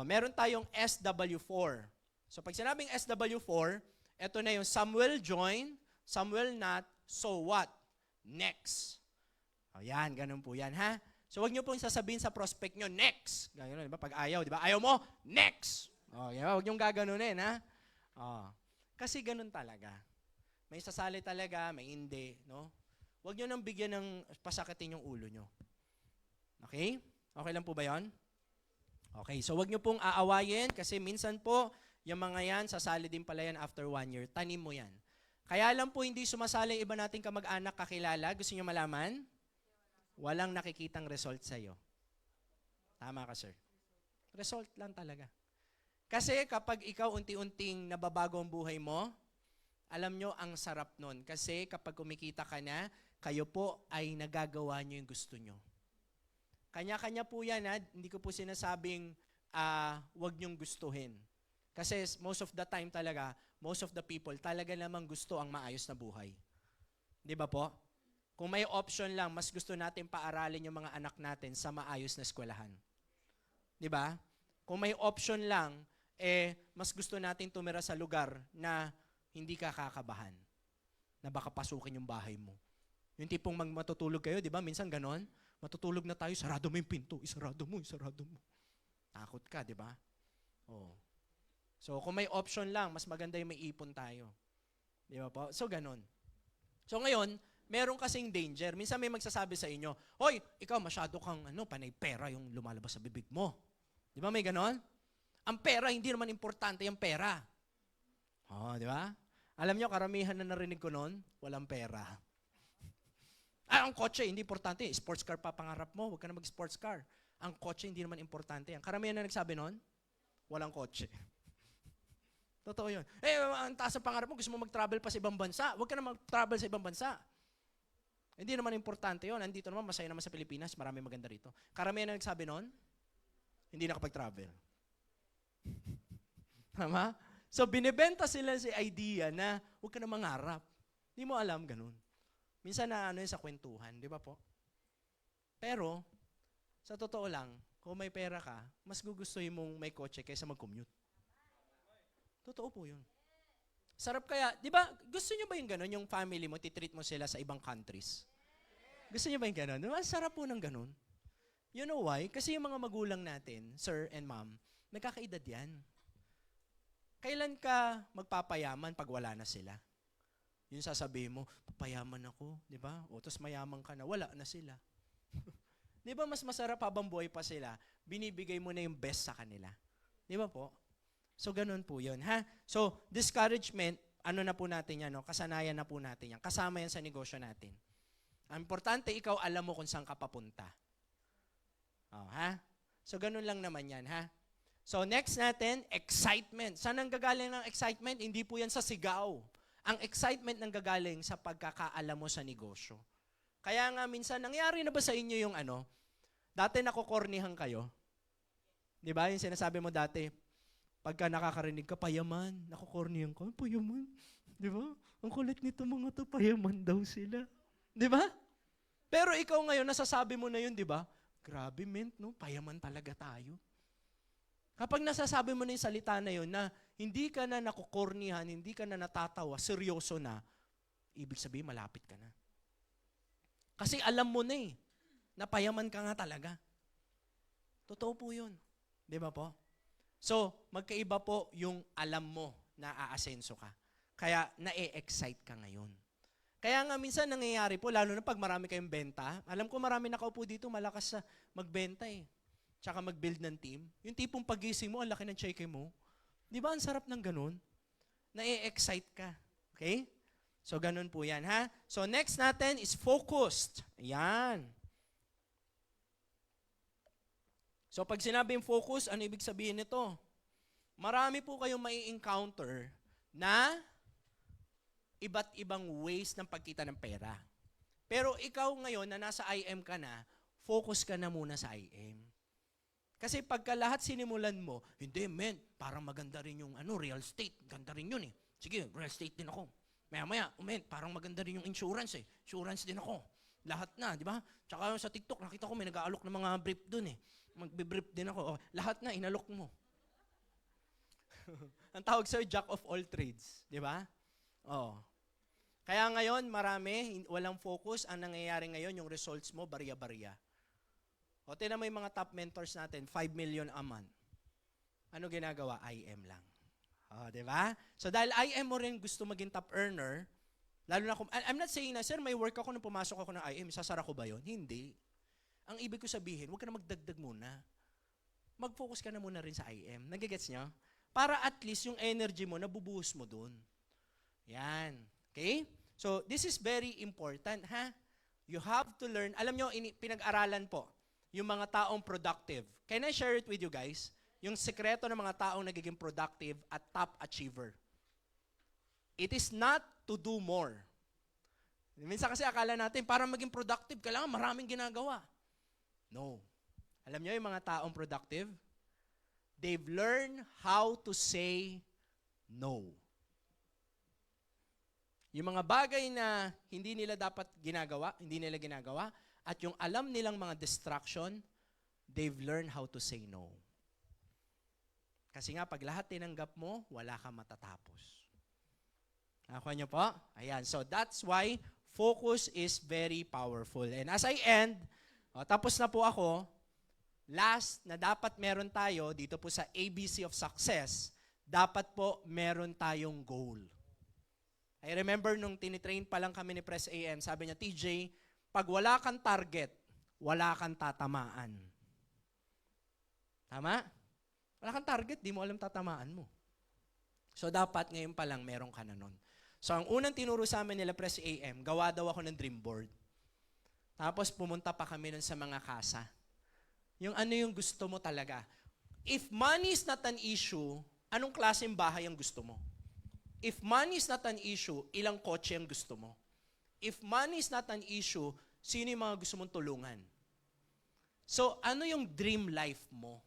Meron tayong SW4. So, pag sinabing SW4, ito na yung Samuel join, Samuel not, so what? Next. Yan, ganun po yan, ha? So, wag nyo pong sasabihin sa prospect nyo, next. Ganun, di ba? Pag ayaw, di ba? Ayaw mo, next. Wag nyo gaganunin, ha? Kasi ganun talaga. May sasali talaga, may hindi, no? Huwag nyo nang bigyan ng pasakitin yung ulo nyo. Okay? Okay lang po ba yon? Okay, so huwag nyo pong aawayin kasi minsan po, yung mga yan, sasali din pala yan after 1 year. Tanim mo yan. Kaya lang po hindi sumasali iba nating kamag-anak kakilala. Gusto nyo malaman? Walang nakikitang result sa'yo. Tama ka, sir. Result lang talaga. Kasi kapag ikaw unti-unting nababago ang buhay mo, alam nyo, ang sarap nun. Kasi kapag kumikita ka na, kayo po ay nagagawa nyo yung gusto nyo. Kanya-kanya po yan, ha? Hindi ko po sinasabing wag nyong gustuhin. Kasi most of the time talaga, most of the people talaga namang gusto ang maayos na buhay. Di ba po? Kung may option lang, mas gusto natin paaralin yung mga anak natin sa maayos na eskwelahan. Di ba? Kung may option lang, mas gusto natin tumira sa lugar na hindi ka kakabahan. Na baka pasukin yung bahay mo. Yung tipong matutulog kayo, di ba? Minsan ganon. Matutulog na tayo, sarado mo yung pinto. Isarado mo. Takot ka, di ba? Oh. So, kung may option lang, mas maganda yung may ipon tayo. Di ba po? So, ganon. So, ngayon, meron kasing danger. Minsan may magsasabi sa inyo, hoy, ikaw masyado kang panay pera yung lumalabas sa bibig mo. Di ba may ganon? Ang pera, hindi naman importante yung pera. Oh, di ba? Alam nyo, karamihan na narinig ko noon, walang pera. Ang kotse, hindi importante. Sports car pa pangarap mo, huwag ka na mag-sports car. Ang kotse, hindi naman importante. Ang karamihan na nagsabi noon, walang kotse. Totoo yun. Ang taas ng pangarap mo, gusto mo mag-travel pa sa ibang bansa. Huwag ka na mag-travel sa ibang bansa. Hindi naman importante yun. Andito naman, masaya naman sa Pilipinas. Marami maganda rito. Karamihan na nagsabi noon, hindi nakapag-travel. Tama? So, binibenta sila si idea na huwag ka na mangarap. Hindi mo alam, ganun. Minsan na yun sa kwentuhan, di ba po? Pero, sa totoo lang, kung may pera ka, mas gugustuhin mong may kotse kaysa mag-commute. Totoo po yun. Sarap kaya, di ba, gusto nyo ba yung ganun, yung family mo, titreat mo sila sa ibang countries? Gusto nyo ba yung ganun? Diba? Sarap po ng ganun. You know why? Kasi yung mga magulang natin, sir and ma'am, nagkakaedad yan. Kailan ka magpapayaman pag wala na sila? Yung sasabihin mo, papayaman ako, di ba? O, tapos mayaman ka na, wala na sila. Di ba mas masarap habang buhay pa sila, binibigay mo na yung best sa kanila. Di ba po? So, ganun po yun, ha? So, discouragement, na po natin yan, no? Kasanayan na po natin yan. Kasama yan sa negosyo natin. Ang importante, ikaw alam mo kung saan ka papunta. Oh, ha? So, ganun lang naman yan, ha? So, next natin, excitement. Saan ang gagaling ng excitement? Hindi po yan sa sigaw. Ang excitement nang gagaling sa pagkakaalam mo sa negosyo. Kaya nga minsan, nangyari na ba sa inyo yung dati nakukornihan kayo? Di ba? Yung sinasabi mo dati, pagka nakakarinig ka, payaman, nakukornihan ka, payaman. Di ba? Ang kulit nito mga to, payaman daw sila. Di ba? Pero ikaw ngayon, nasasabi mo na yun, di ba? Grabe, mint, no? Payaman talaga tayo. Kapag nasasabi mo na yung salita na yun, na hindi ka na nakukornihan, hindi ka na natatawa, seryoso na, ibig sabihin, malapit ka na. Kasi alam mo na napayaman ka nga talaga. Totoo po yun. Di ba po? So, magkaiba po yung alam mo na aasenso ka. Kaya, na-excite ka ngayon. Kaya nga minsan nangyayari po, lalo na pag marami kayong benta, alam ko marami nakaupo dito, malakas sa magbenta Tsaka mag-build ng team. Yung tipong pagising mo, ang laki ng cheque mo. Di ba ang sarap ng ganun? Na-excite ka. Okay? So, ganun po yan, ha? So, next natin is focused. Ayan. So, pag sinabing focus, ano ibig sabihin nito? Marami po kayong mai-encounter na iba't ibang ways ng pagkita ng pera. Pero ikaw ngayon na nasa IM ka na, focus ka na muna sa IM. Kasi pagka lahat sinimulan mo, hindi, men, parang maganda rin yung real estate. Ganda rin yun Sige, real estate din ako. Maya-maya, men, parang maganda rin yung insurance Insurance din ako. Lahat na, di ba? Tsaka sa TikTok, nakita ko may nag-aalok ng mga brief dun Magbe-brief din ako. Lahat na, inalok mo. Ang tawag sa'yo, jack of all trades. Di ba? Kaya ngayon, marami, walang focus. Ang nangyayari ngayon, yung results mo, barya-barya. O, tinan mo yung mga top mentors natin, 5 million a month. Ano ginagawa? IM lang. O, di ba? So, dahil IM mo rin gusto maging top earner, lalo na kung, I'm not saying na, sir, may work ako nung pumasok ako ng IM, sasara ko ba yun? Hindi. Ang ibig ko sabihin, huwag ka na magdagdag muna. Mag-focus ka na muna rin sa IM. Nagigets nyo? Para at least yung energy mo, nabubuhos mo dun. Yan. Okay? So, this is very important, ha? You have to learn. Alam nyo, pinag-aralan po, yung mga taong productive. Can I share it with you guys? yung sekreto ng mga taong nagiging productive at top achiever. It is not to do more. Minsan kasi akala natin, para maging productive, kailangan maraming ginagawa. No. Alam niyo yung mga taong productive? They've learned how to say no. Yung mga bagay na hindi nila dapat ginagawa, hindi nila ginagawa, at yung alam nilang mga distraction, they've learned how to say no. Kasi nga, pag lahat tinanggap mo, wala kang matatapos. Nakakuha niyo po? Ayan. So that's why focus is very powerful. And as I end, tapos na po ako, last na dapat meron tayo dito po sa ABC of Success, dapat po meron tayong goal. I remember nung tinitrain pa lang kami ni Press AM, sabi niya, TJ, pag wala kang target, wala kang tatamaan. Tama? Wala kang target, di mo alam tatamaan mo. So dapat ngayon pa lang meron ka na nun. So ang unang tinuro sa amin nila Press AM, gawa daw ako ng dream board. Tapos pumunta pa kami nun sa mga kasa. Yung ano yung gusto mo talaga. If money is not an issue, anong klaseng bahay ang gusto mo? If money is not an issue, ilang kotse ang gusto mo? If money is not an issue, sino yung mga gusto mong tulungan? So, ano yung dream life mo?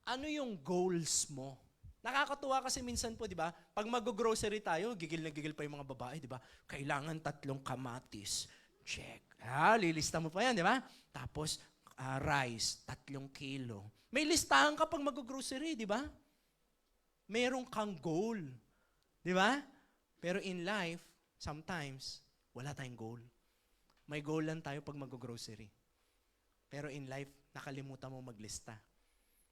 Ano yung goals mo? Nakakatuwa kasi minsan po, di ba? Pag mag-grocery tayo, gigil na gigil pa yung mga babae, di ba? Kailangan 3 kamatis. Check. Lilista mo pa yan, di ba? Tapos, rice, 3 kilo. May listahan ka pag mag-grocery, di ba? Meron kang goal. Di ba? Pero in life, sometimes, wala tayong goal. May goal lang tayo pag mag-grocery. Pero in life, nakalimutan mo maglista.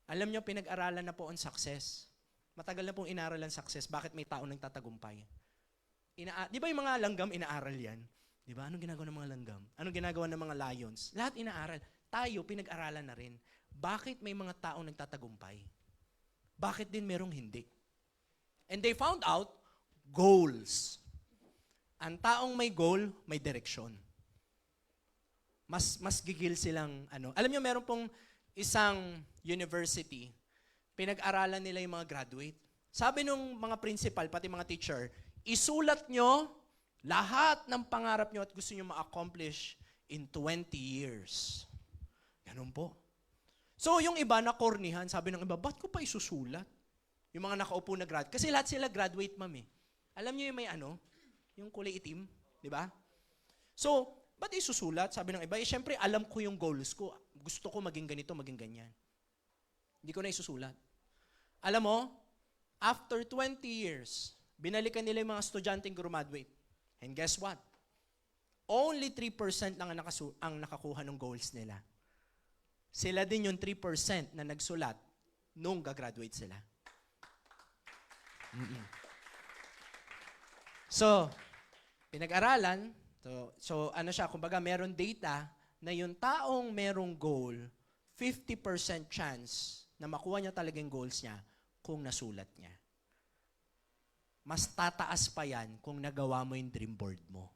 Alam nyo, pinag-aralan na po ang success. Matagal na pong inaaral ang success. Bakit may tao nagtatagumpay? Di ba yung mga langgam, inaaral yan? Di ba? Anong ginagawa ng mga langgam? Anong ginagawa ng mga lions? Lahat inaaral. Tayo, pinag-aralan na rin. Bakit may mga tao nagtatagumpay? Bakit din merong hindi? And they found out goals. Ang taong may goal, may direksyon. Mas gigil silang Alam niyo, meron pong isang university, pinag-aralan nila yung mga graduate. Sabi nung mga principal, pati mga teacher, isulat nyo lahat ng pangarap nyo at gusto nyo ma-accomplish in 20 years. Ganun po. So, yung iba na kornihan, sabi ng iba, ba't ko pa isusulat? Yung mga nakaupo na graduate. Kasi lahat sila graduate, ma'am eh. Alam niyo yung may yung kulay itim, di ba? So, ba't isusulat? Sabi ng iba, syempre alam ko yung goals ko. Gusto ko maging ganito, maging ganyan. Hindi ko na isusulat. Alam mo, after 20 years, binalikan nila yung mga estudyanteng graduate. And guess what? Only 3% lang ang nakakuha ng goals nila. Sila din yung 3% na nagsulat nung gagraduate sila. So, pinag-aralan, so siya, kumbaga meron data na yung taong merong goal, 50% chance na makuha niya talaga yung goals niya kung nasulat niya. Mas tataas pa yan kung nagawa mo yung dream board mo.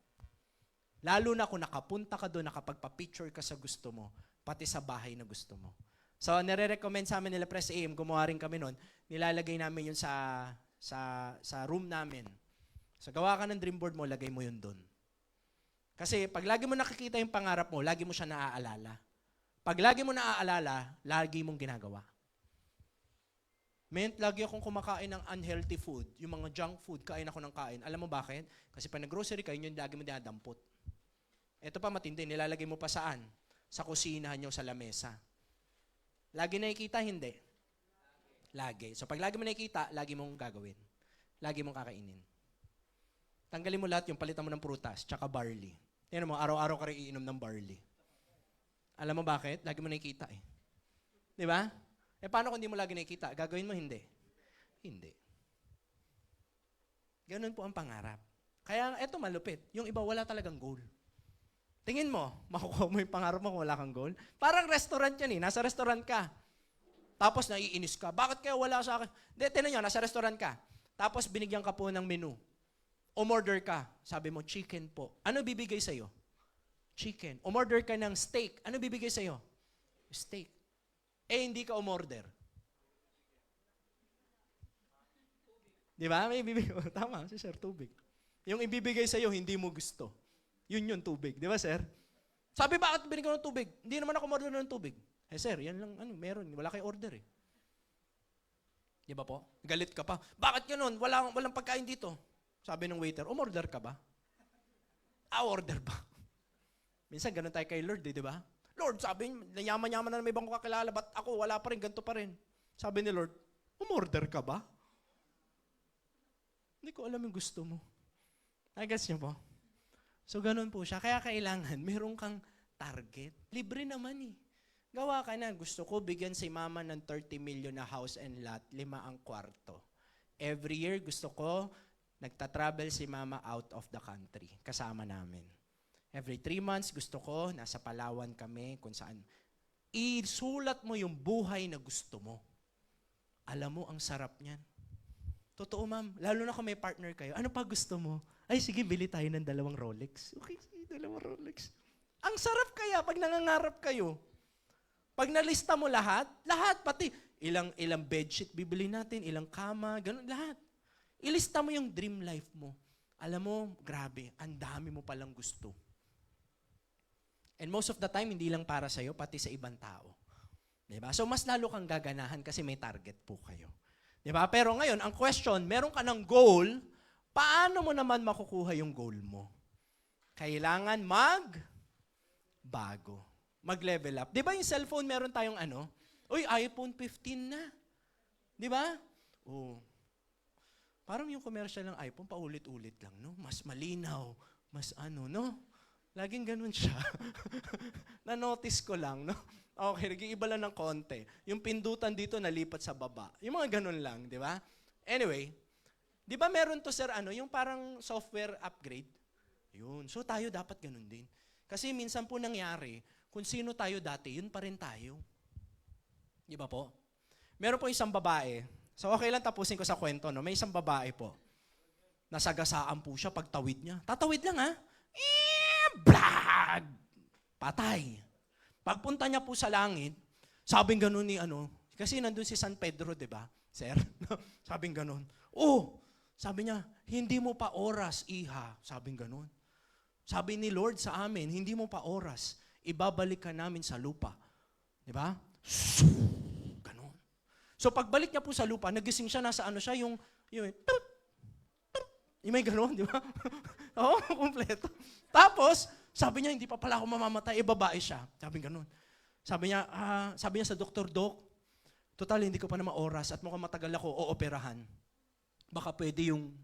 Lalo na kung nakapunta ka doon, nakapagpa-picture ka sa gusto mo, pati sa bahay na gusto mo. So, nire-recommend sa amin nila Press AM, gumawa rin kami noon, nilalagay namin yun sa room namin. So, gawa ka ng dream board mo, lagay mo yun doon. Kasi pag lagi mo nakikita yung pangarap mo, lagi mo siya naaalala. Pag lagi mo naaalala, lagi mong ginagawa. Lagi akong kumakain ng unhealthy food, yung mga junk food, kain ako ng kain. Alam mo bakit? Kasi pag nag-grocery kayo, yun lagi mo dinadampot. Ito pa matindi, nilalagay mo pa saan? Sa kusina nyo, sa lamesa. Lagi nakikita, hindi? Lagi. So pag lagi mo nakikita, lagi mong gagawin. Lagi mong kakainin. Tanggalin mo lahat yung palitan mo ng prutas, tsaka barley. Tingnan mo, araw-araw ka rin iinom ng barley. Alam mo bakit? Lagi mo nakikita eh. Di ba? Paano kung hindi mo lagi nakikita? Gagawin mo, hindi? Hindi. Ganun po ang pangarap. Kaya eto malupit. Yung iba wala talagang goal. Tingin mo, makukuha mo yung pangarap mo kung wala kang goal? Parang restaurant yan eh. Nasa restaurant ka. Tapos naiinis ka. Bakit kaya wala sa akin? Tingnan nyo, nasa restaurant ka. Tapos binigyan ka po ng menu. Umorder ka. Sabi mo, chicken po. Ano bibigay sa'yo? Chicken. Umorder ka ng steak. Ano bibigay sa'yo? Steak. Hindi ka umorder. Di ba? May ibibigay. Tama, si Sir, tubig. Yung ibibigay sa'yo, hindi mo gusto. Yun yung tubig. Di ba, Sir? Sabi, bakit binigyan ko ng tubig? Hindi naman ako order ng tubig. Sir, yan lang, meron. Wala kayo order eh. Di ba po? Galit ka pa. Bakit ganun? Walang pagkain dito. Sabi ng waiter, umorder ka ba? Order ba? Minsan ganun tayo kay Lord, di ba? Lord, sabi niya, yaman-yaman na may ibang kakilala, ba't ako, wala pa rin, ganito pa rin. Sabi ni Lord, umorder ka ba? Hindi ko alam yung gusto mo. I guess niyo po. So ganun po siya. Kaya kailangan, meron kang target. Libre naman eh. Gawa ka na, gusto ko bigyan si mama ng 30 million na house and lot, 5 ang kwarto. Every year gusto ko, nagta-travel si mama out of the country, kasama namin. Every 3 months gusto ko, nasa Palawan kami, kung saan. Isulat mo yung buhay na gusto mo. Alam mo, ang sarap niyan. Totoo, ma'am. Lalo na kung may partner kayo. Ano pa gusto mo? Ay, sige, bili tayo ng 2 Rolex. Okay, sige, 2 Rolex. Ang sarap kaya pag nangangarap kayo. Pag nalista mo lahat, pati ilang bedsheet bibili natin, ilang kama, ganun, lahat. Ilista mo yung dream life mo. Alam mo, grabe, ang dami mo palang gusto. And most of the time, hindi lang para sa'yo, pati sa ibang tao. Diba? So, mas lalo kang gaganahan kasi may target po kayo. Diba? Pero ngayon, ang question, meron ka ng goal, paano mo naman makukuha yung goal mo? Kailangan bago. Mag-level up. Di ba yung cellphone meron tayong Uy, iPhone 15 na. Di ba? Oh. Parang yung commercial ng iPhone, paulit-ulit lang, no? Mas malinaw, mas no? Laging ganun siya. Na-notice ko lang, no? Okay, nag-iiba lang ng konti. Yung pindutan dito nalipat sa baba. Yung mga ganun lang, di ba? Anyway, di ba meron to, sir, yung parang software upgrade? Yun. So tayo dapat ganun din. Kasi minsan po nangyari, kung sino tayo dati, yun pa rin tayo. Di ba po? Meron po isang babae. So okay lang tapusin ko sa kwento, no? May isang babae po. Nasagasaan po siya pagtawid niya. Tatawid lang, ha? Blag! Patay. Pagpunta niya po sa langit, sabing ganun ni kasi nandun si San Pedro, di ba? Sir? Sabing ganun. Sabi niya, hindi mo pa oras, iha. Sabing ganun. Sabi ni Lord sa amin, hindi mo pa oras. Ibabalik ka namin sa lupa. Di ba? Ganun. So pagbalik niya po sa lupa, nagising siya, nasa siya, yung may ganun, di ba? Oo, kompleto. Tapos, sabi niya, hindi pa pala ako mamamatay, babae siya. Sabi ganun. Sabi niya sa doktor, Dok, total, hindi ko pa naman oras at mukhang matagal ako ooperahan. Baka pwede yung,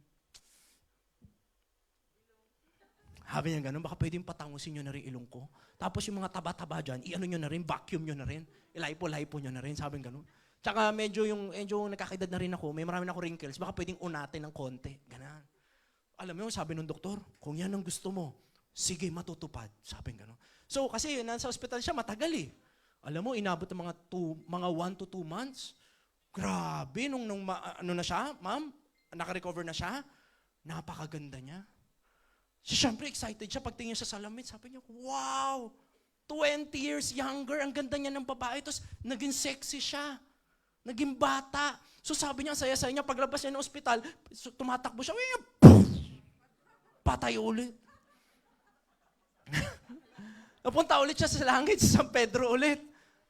sabi niya ganun, baka pwede yung patangusin nyo na rin ilong ko. Tapos yung mga taba-taba dyan, nyo na rin, vacuum nyo na rin, ilaipo-laipo nyo na rin, sabi ganun. Tsaka medyo nakakaedad na rin ako, may marami na ako wrinkles, baka pwedeng unatin ng konti. Ganun. Alam mo, sabi ng doktor, kung yan ang gusto mo, sige, matutupad. Sabi gano'n. So, kasi nasa ospital siya, matagal eh. Alam mo, inabot ng mga 1 to 2 months. Grabe, nung na siya, ma'am, naka-recover na siya, napakaganda niya. Siyempre, excited siya. Pagtingin siya sa salamin, sabi niya, wow, 20 years younger, ang ganda niya ng babae. Tapos, naging sexy siya. Naging bata. So, sabi niya, saya-saya niya, paglabas niya ng ospital, tumatakbo siya, patay ulit. Napunta ulit siya sa langit, sa San Pedro ulit.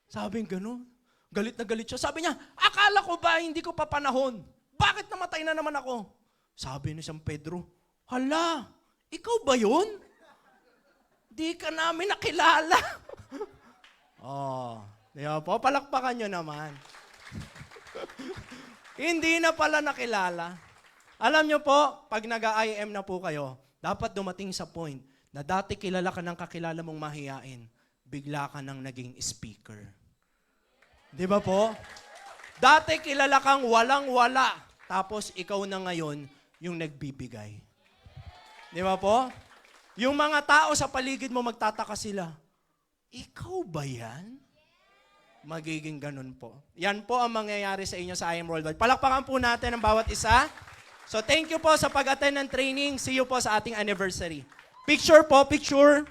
Sabi gano'n. Galit na galit siya. Sabi niya, akala ko ba hindi ko pa panahon? Bakit namatay na naman ako? Sabi ni San Pedro, hala, ikaw ba yun? Di ka namin nakilala. Di ba po? Palakpakan nyo naman. Hindi na pala nakilala. Alam nyo po, pag nag-IM na po kayo, dapat dumating sa point na dati kilala ka ng kakilala mong mahiyain, bigla ka nang naging speaker. Di ba po? Dati kilala kang walang-wala, tapos ikaw na ngayon yung nagbibigay. Di ba po? Yung mga tao sa paligid mo magtataka sila, ikaw ba yan? Magiging ganun po. Yan po ang mangyayari sa inyo sa IM Worldwide. Palakpakan po natin ang bawat isa. So thank you po sa pag-attend ng training. See you po sa ating anniversary. Picture po, picture.